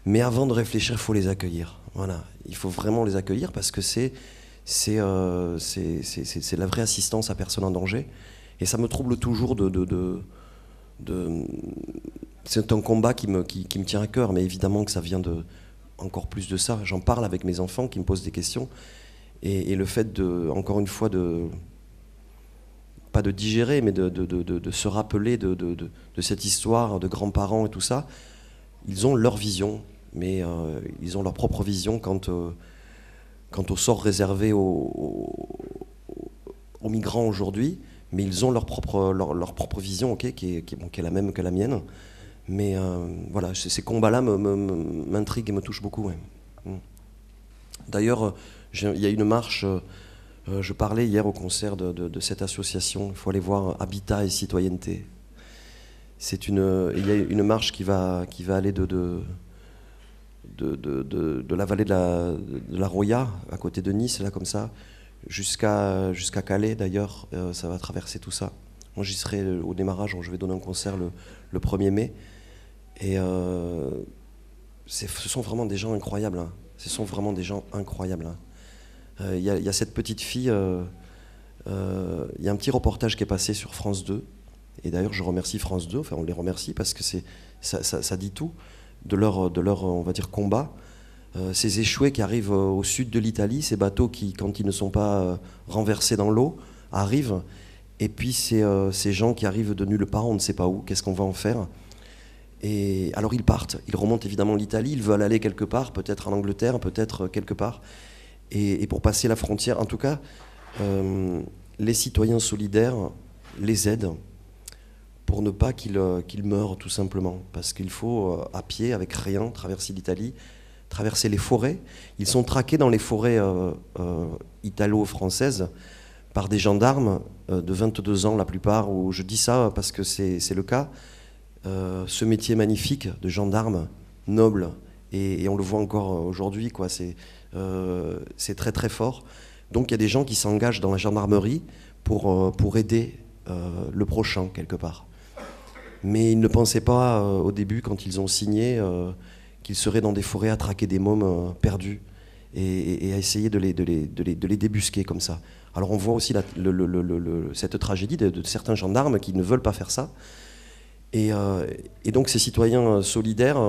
Mais avant de réfléchir, il faut les accueillir. Voilà. Il faut vraiment les accueillir parce que c'est la vraie assistance à personne en danger. Et ça me trouble toujours c'est un combat qui me tient à cœur, mais évidemment que ça vient encore plus de ça. J'en parle avec mes enfants qui me posent des questions. Et le fait encore une fois, pas de digérer, mais de se rappeler de cette histoire de grands-parents et tout ça, ils ont leur vision, mais ils ont leur propre vision quant au sort réservé aux migrants aujourd'hui, mais ils ont leur propre vision, okay, qui est la même que la mienne. Mais voilà, ces combats-là m'intriguent et me touchent beaucoup. Ouais. D'ailleurs, il y a une marche, je parlais hier au concert de cette association, il faut aller voir Habitat et Citoyenneté. Il y a une marche qui va aller de la vallée de la Roya, à côté de Nice, là comme ça, jusqu'à Calais d'ailleurs, ça va traverser tout ça. Moi j'y serai au démarrage, je vais donner un concert le 1er mai. Et ce sont vraiment des gens incroyables. Hein. Ce sont vraiment des gens incroyables. Hein. Il y a cette petite fille, il y a un petit reportage qui est passé sur France 2. Et d'ailleurs je remercie France 2, enfin on les remercie parce que ça dit tout de leur on va dire, combat. Ces échoués qui arrivent au sud de l'Italie, ces bateaux qui, quand ils ne sont pas renversés dans l'eau, arrivent. Et puis ces gens qui arrivent de nulle part, on ne sait pas où, qu'est-ce qu'on va en faire. Et alors ils partent, ils remontent évidemment l'Italie, ils veulent aller quelque part, peut-être en Angleterre, peut-être quelque part. Et pour passer la frontière, en tout cas, les citoyens solidaires les aident pour ne pas qu'ils meurent tout simplement. Parce qu'il faut, à pied, avec rien, traverser l'Italie, traverser les forêts. Ils sont traqués dans les forêts italo-françaises par des gendarmes de 22 ans la plupart, où je dis ça parce que c'est le cas. Ce métier magnifique de gendarme, noble, et on le voit encore aujourd'hui, quoi, c'est très très fort. Donc il y a des gens qui s'engagent dans la gendarmerie pour aider le prochain quelque part. Mais ils ne pensaient pas au début, quand ils ont signé, qu'ils seraient dans des forêts à traquer des mômes perdus et à essayer de les débusquer comme ça. Alors on voit aussi cette tragédie de certains gendarmes qui ne veulent pas faire ça. Et donc ces citoyens solidaires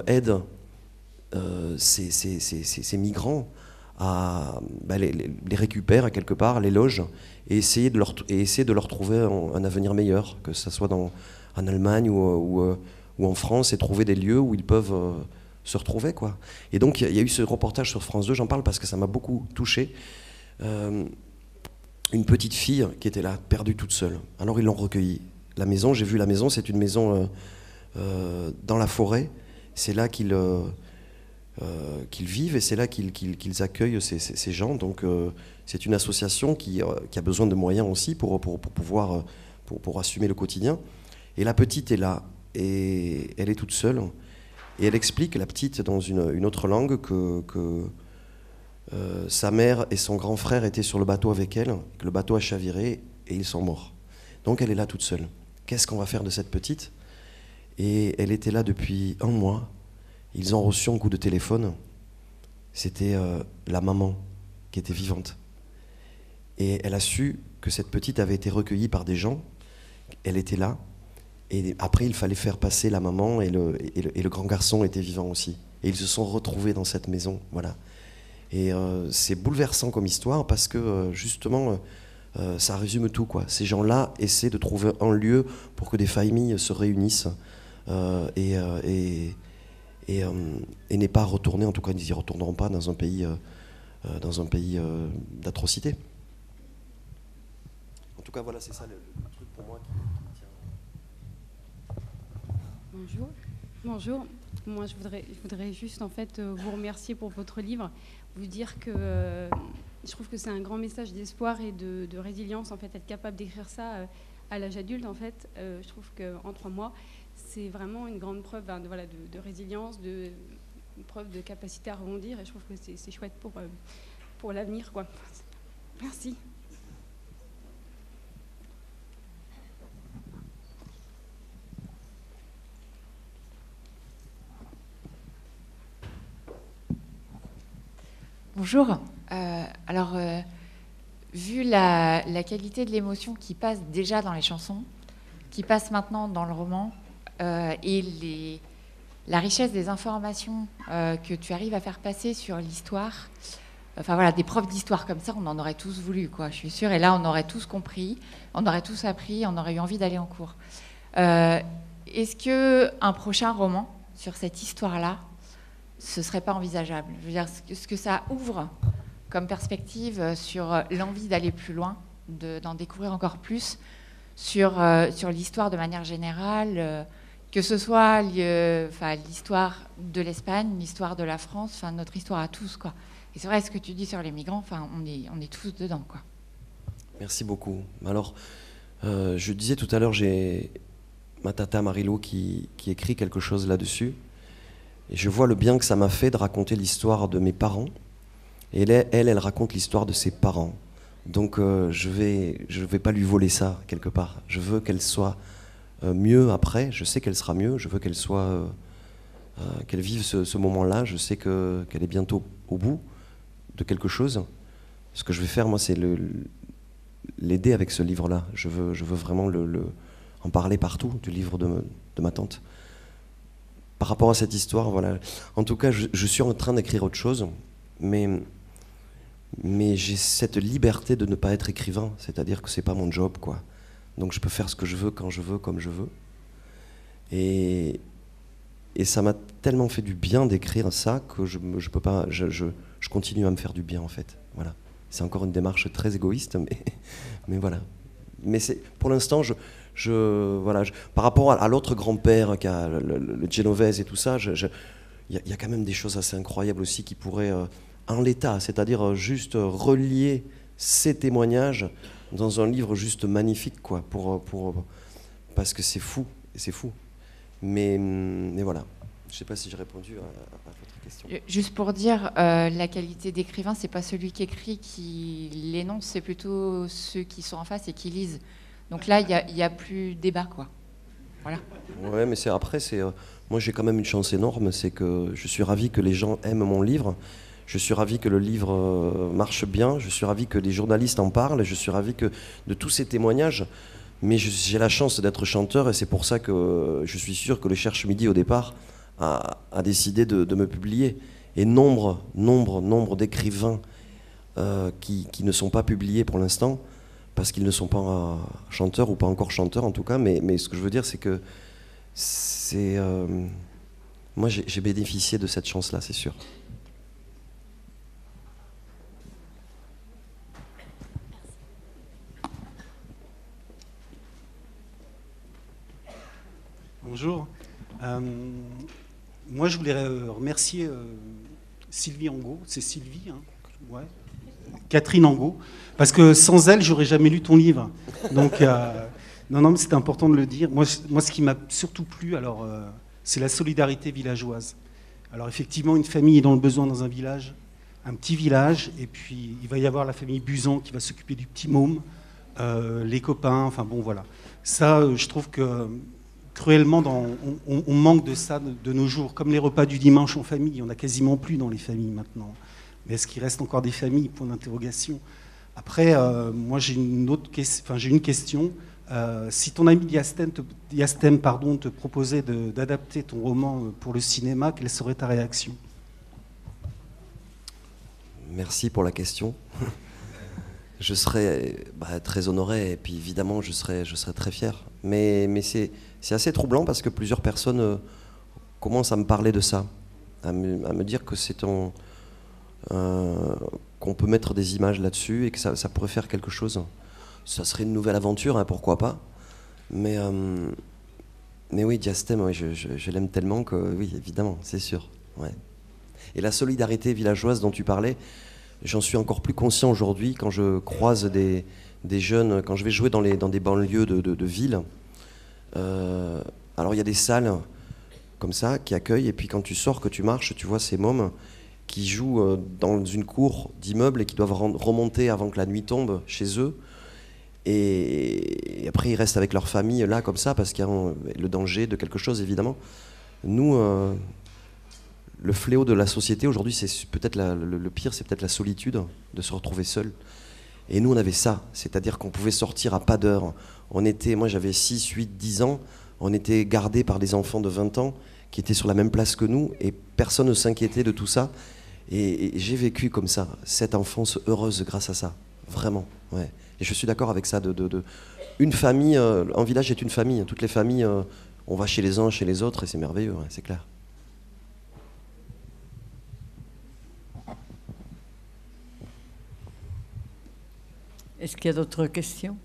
aident ces migrants à les récupérer quelque part, les logent, et essayer de leur trouver un avenir meilleur, que ce soit en Allemagne ou en France, et trouver des lieux où ils peuvent se retrouver, quoi. Et donc il y a eu ce reportage sur France 2, j'en parle parce que ça m'a beaucoup touché. Une petite fille qui était là, perdue toute seule. Alors ils l'ont recueillie. La maison, j'ai vu la maison, c'est une maison dans la forêt. C'est là qu'ils vivent et c'est là qu'ils accueillent ces gens. Donc c'est une association qui a besoin de moyens aussi pour pouvoir pour assumer le quotidien. Et la petite est là et elle est toute seule. Et elle explique, la petite, dans une autre langue, que sa mère et son grand frère étaient sur le bateau avec elle, que le bateau a chaviré et ils sont morts. Donc elle est là toute seule. Qu'est-ce qu'on va faire de cette petite? Et elle était là depuis 1 mois. Ils ont reçu un coup de téléphone. C'était la maman qui était vivante. Et elle a su que cette petite avait été recueillie par des gens, elle était là, et après il fallait faire passer la maman, et le grand garçon était vivant aussi. Et ils se sont retrouvés dans cette maison, voilà. Et c'est bouleversant comme histoire, parce que justement, ça résume tout, quoi. Ces gens-là essaient de trouver un lieu pour que des familles se réunissent, et n'est pas retourner, en tout cas ils n'y retourneront pas dans un pays d'atrocité. En tout cas, voilà, c'est ça le truc pour moi qui tient. Bonjour. Bonjour. Moi, je voudrais juste en fait vous remercier pour votre livre, vous dire que je trouve que c'est un grand message d'espoir et de résilience, en fait, être capable d'écrire ça à l'âge adulte, en fait. Je trouve qu'en 3 mois, c'est vraiment une grande preuve de résilience, une preuve de capacité à rebondir, et je trouve que c'est chouette pour l'avenir, quoi. Merci. Bonjour. Vu la qualité de l'émotion qui passe déjà dans les chansons, qui passe maintenant dans le roman, et la richesse des informations que tu arrives à faire passer sur l'histoire, enfin voilà, des profs d'histoire comme ça, on en aurait tous voulu, quoi, je suis sûre. Et là, on aurait tous compris, on aurait tous appris, on aurait eu envie d'aller en cours. Est-ce qu'un prochain roman sur cette histoire-là, ce ne serait pas envisageable? Je veux dire, ce que ça ouvre comme perspective sur l'envie d'aller plus loin, d'en découvrir encore plus, sur l'histoire de manière générale, que ce soit l'histoire de l'Espagne, l'histoire de la France, enfin notre histoire à tous, quoi. Et c'est vrai, ce que tu dis sur les migrants, enfin on est tous dedans, quoi. Merci beaucoup. Alors, je disais tout à l'heure, j'ai ma tata Marilo qui écrit quelque chose là-dessus. Et je vois le bien que ça m'a fait de raconter l'histoire de mes parents. Et elle raconte l'histoire de ses parents. Donc je vais pas lui voler ça, quelque part. Je veux qu'elle soit mieux après. Je sais qu'elle sera mieux. Je veux qu'elle soit... qu'elle vive ce moment-là. Je sais qu'elle est bientôt au bout de quelque chose. Ce que je vais faire, moi, c'est l'aider avec ce livre-là. Je veux vraiment en parler partout, du livre de ma tante. Par rapport à cette histoire, voilà. En tout cas, je suis en train d'écrire autre chose, mais j'ai cette liberté de ne pas être écrivain, c'est-à-dire que c'est pas mon job, quoi. Donc je peux faire ce que je veux, quand je veux, comme je veux. Et ça m'a tellement fait du bien d'écrire ça que je peux pas, je continue à me faire du bien, en fait. Voilà. C'est encore une démarche très égoïste, mais voilà. Mais pour l'instant, par rapport à l'autre grand-père qui a le Genovese et tout ça, il y a quand même des choses assez incroyables aussi qui pourraient, en l'état, c'est-à-dire juste relier ces témoignages dans un livre juste magnifique, quoi, parce que c'est fou, Mais voilà. Je ne sais pas si j'ai répondu à votre question. Juste pour dire, la qualité d'écrivain, c'est pas celui qui écrit qui l'énonce, c'est plutôt ceux qui sont en face et qui lisent. Donc là, il y a plus débat, quoi. Voilà. Ouais, mais moi, j'ai quand même une chance énorme, c'est que je suis ravi que les gens aiment mon livre. Je suis ravi que le livre marche bien. Je suis ravi que les journalistes en parlent. Je suis ravi de tous ces témoignages. Mais j'ai la chance d'être chanteur et c'est pour ça que je suis sûr que le Cherche Midi, au départ, a décidé de me publier. Et nombre d'écrivains qui ne sont pas publiés pour l'instant, parce qu'ils ne sont pas chanteurs, ou pas encore chanteurs en tout cas, mais ce que je veux dire, c'est que moi j'ai bénéficié de cette chance-là, c'est sûr. Bonjour. Moi, je voulais remercier Sylvie Angot. C'est Sylvie, hein, ouais. Catherine Angot, parce que sans elle, j'aurais jamais lu ton livre. Donc, non, mais c'est important de le dire. Moi, ce qui m'a surtout plu, alors, c'est la solidarité villageoise. Alors, effectivement, une famille est dans le besoin dans un village, un petit village, et puis il va y avoir la famille Buzan qui va s'occuper du petit môme, les copains, enfin bon, voilà. Ça, je trouve que cruellement, on manque de ça de nos jours. Comme les repas du dimanche en famille, il n'y en a quasiment plus dans les familles maintenant. Mais est-ce qu'il reste encore des familles? Point d'interrogation. Après, moi j'ai une question. Si ton ami Diastème te proposait d'adapter ton roman pour le cinéma, quelle serait ta réaction? Merci pour la question. Je serais très honoré et puis évidemment je serais très fier. Mais c'est assez troublant parce que plusieurs personnes commencent à me parler de ça, à me dire que c'est qu'on peut mettre des images là-dessus et que ça pourrait faire quelque chose. Ça serait une nouvelle aventure, hein, pourquoi pas. Mais oui, Diastème, ouais, je l'aime tellement que oui, évidemment, c'est sûr. Ouais. Et la solidarité villageoise dont tu parlais, j'en suis encore plus conscient aujourd'hui quand je croise des jeunes, quand je vais jouer dans des banlieues de villes. Alors il y a des salles comme ça qui accueillent, et puis quand tu sors, que tu marches, tu vois ces mômes qui jouent dans une cour d'immeubles et qui doivent remonter avant que la nuit tombe chez eux. Et après, ils restent avec leur famille là, comme ça, parce qu'il y a le danger de quelque chose, évidemment. Nous, le fléau de la société, aujourd'hui, c'est peut-être le pire, c'est peut-être la solitude, de se retrouver seul. Et nous, on avait ça, c'est-à-dire qu'on pouvait sortir à pas d'heure. Moi, j'avais 6, 8, 10 ans, on était gardés par des enfants de 20 ans qui étaient sur la même place que nous, et personne ne s'inquiétait de tout ça. Et j'ai vécu comme ça, cette enfance heureuse grâce à ça, vraiment, ouais. Et je suis d'accord avec ça, une famille, un village est une famille, toutes les familles, on va chez les uns, chez les autres, et c'est merveilleux, ouais, c'est clair. Est-ce qu'il y a d'autres questions?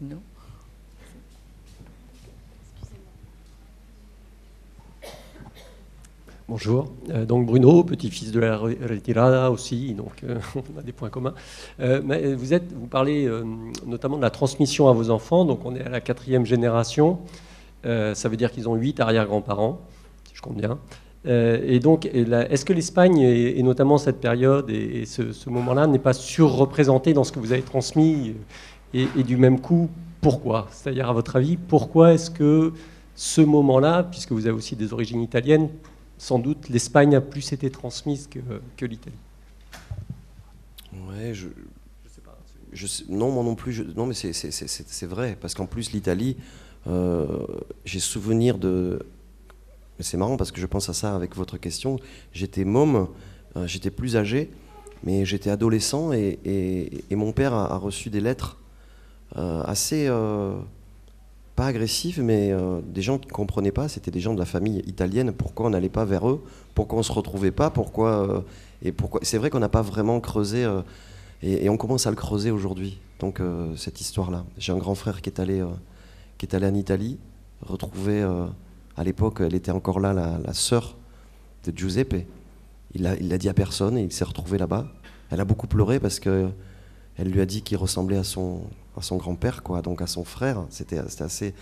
Non? Bonjour, donc Bruno, petit-fils de la Retirada aussi, donc on a des points communs. Mais vous parlez notamment de la transmission à vos enfants, donc on est à la 4e génération, ça veut dire qu'ils ont 8 arrière-grands-parents, si je compte bien. Et donc, est-ce que l'Espagne, et notamment cette période et ce moment-là, n'est pas surreprésenté dans ce que vous avez transmis, et du même coup, pourquoi? C'est-à-dire, à votre avis, pourquoi est-ce que ce moment-là, puisque vous avez aussi des origines italiennes, sans doute l'Espagne a plus été transmise que l'Italie? Ouais, je sais pas. Non, moi non plus. Non, mais c'est vrai, parce qu'en plus l'Italie, j'ai souvenir de. C'est marrant parce que je pense à ça avec votre question. J'étais môme, j'étais plus âgé, mais j'étais adolescent et mon père a reçu des lettres assez. Pas agressifs, mais des gens qui ne comprenaient pas, c'était des gens de la famille italienne, pourquoi on n'allait pas vers eux, pourquoi on ne se retrouvait pas, pourquoi... C'est vrai qu'on n'a pas vraiment creusé, et on commence à le creuser aujourd'hui, donc cette histoire-là. J'ai un grand frère qui est allé en Italie, retrouvé, à l'époque, elle était encore là, la sœur de Giuseppe. Il l'a dit à personne, et il s'est retrouvé là-bas. Elle a beaucoup pleuré parce que elle lui a dit qu'il ressemblait à son grand-père, quoi, donc à son frère. C'était assez.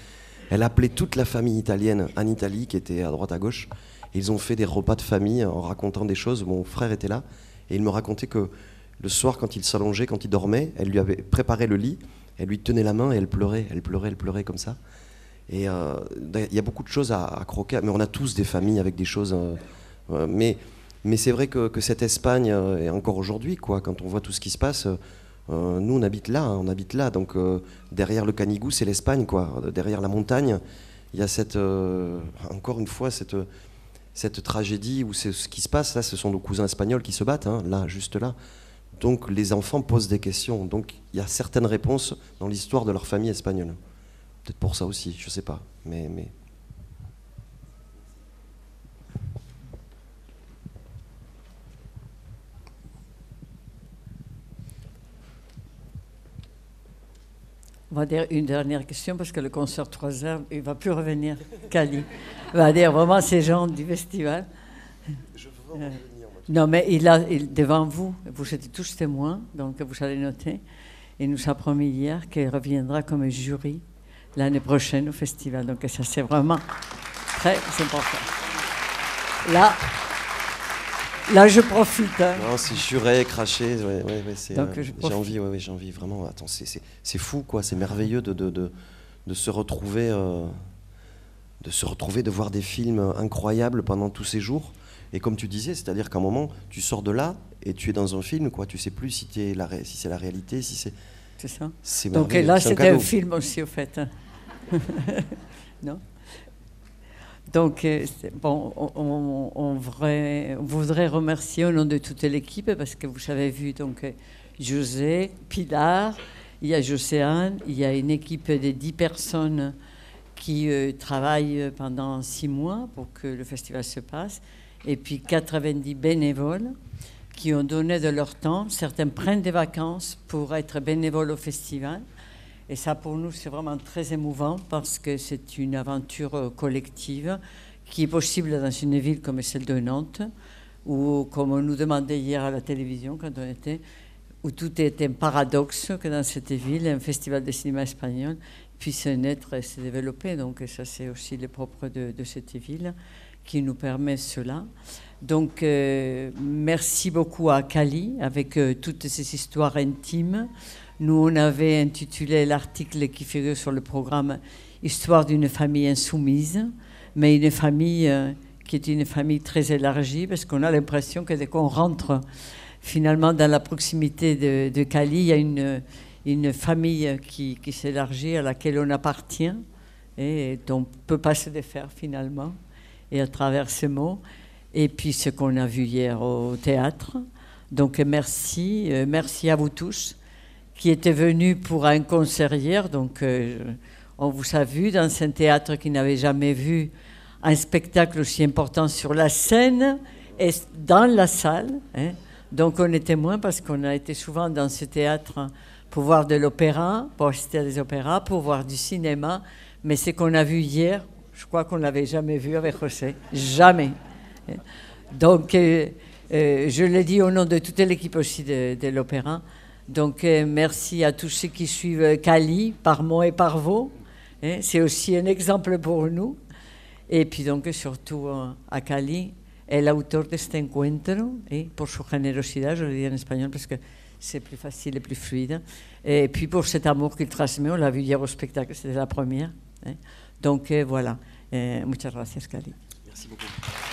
Elle appelait toute la famille italienne en Italie, qui était à droite à gauche. Et ils ont fait des repas de famille en racontant des choses. Mon frère était là et il me racontait que le soir, quand il s'allongeait, quand il dormait, elle lui avait préparé le lit. Elle lui tenait la main et elle pleurait comme ça. Et il y a beaucoup de choses à croquer. Mais on a tous des familles avec des choses. Mais c'est vrai que cette Espagne, et encore aujourd'hui, quoi, quand on voit tout ce qui se passe. Nous, on habite là, donc derrière le Canigou, c'est l'Espagne, quoi. Derrière la montagne, il y a encore une fois, cette tragédie où ce qui se passe, là, ce sont nos cousins espagnols qui se battent, hein, là, juste là. Donc les enfants posent des questions, donc il y a certaines réponses dans l'histoire de leur famille espagnole. Peut-être pour ça aussi, je sais pas, mais... On va dire une dernière question parce que le concert 3 heures, il ne va plus revenir, Cali. On va dire vraiment ces gens du festival. Je veux revenir. Non, mais devant vous, vous êtes tous témoins, donc vous allez noter. Il nous a promis hier qu'il reviendra comme jury l'année prochaine au festival. Donc ça, c'est vraiment très important. Là, je profite. Hein. Non, c'est juré, craché. Ouais, j'ai envie vraiment. Attends, c'est fou, quoi. C'est merveilleux de se retrouver de se retrouver, de voir des films incroyables pendant tous ces jours. Et comme tu disais, c'est-à-dire qu'à un moment, tu sors de là et tu es dans un film, quoi. Tu sais plus si c'est la réalité, si c'est... C'est ça. C'est donc merveilleux, là, c'est c'était un cadeau. film aussi, au fait. Non. Donc, bon, on voudrait remercier au nom de toute l'équipe, parce que vous avez vu, donc, José, Pilar, il y a Jocéane, il y a une équipe de 10 personnes qui travaillent pendant 6 mois pour que le festival se passe, et puis 90 bénévoles qui ont donné de leur temps. Certains prennent des vacances pour être bénévoles au festival. Et ça, pour nous, c'est vraiment très émouvant parce que c'est une aventure collective qui est possible dans une ville comme celle de Nantes, où, comme on nous demandait hier à la télévision quand on était, où tout est un paradoxe que dans cette ville, un festival de cinéma espagnol puisse naître et se développer. Donc ça, c'est aussi le propre de cette ville qui nous permet cela. Donc, merci beaucoup à Cali avec toutes ces histoires intimes. Nous, on avait intitulé l'article qui figure sur le programme « Histoire d'une famille insoumise », mais une famille qui est une famille très élargie, parce qu'on a l'impression que dès qu'on rentre finalement dans la proximité de Cali, il y a une famille qui s'élargit, à laquelle on appartient, et dont on ne peut pas se défaire finalement, et à travers ces mots. Et puis ce qu'on a vu hier au théâtre. Donc merci à vous tous qui étaient venus pour un concert hier. Donc on vous a vu dans un théâtre qui n'avait jamais vu un spectacle aussi important sur la scène et dans la salle. Hein. Donc on est témoin parce qu'on a été souvent dans ce théâtre pour voir de l'opéra, pour assister à des opéras, pour voir du cinéma. Mais ce qu'on a vu hier, je crois qu'on ne l'avait jamais vu avec José. Jamais. Donc, je le dis au nom de toute l'équipe aussi de l'opéra. Donc, merci à tous ceux qui suivent Cali, par mots et par vos. C'est aussi un exemple pour nous. Et puis, donc, surtout à Cali, el autor de este encuentro, pour su générosité, je le dis en espagnol parce que c'est plus facile et plus fluide. Et puis, pour cet amour qu'il transmet, on l'a vu hier au spectacle, c'était la première. Donc, voilà. Muchas gracias, Cali. Merci beaucoup.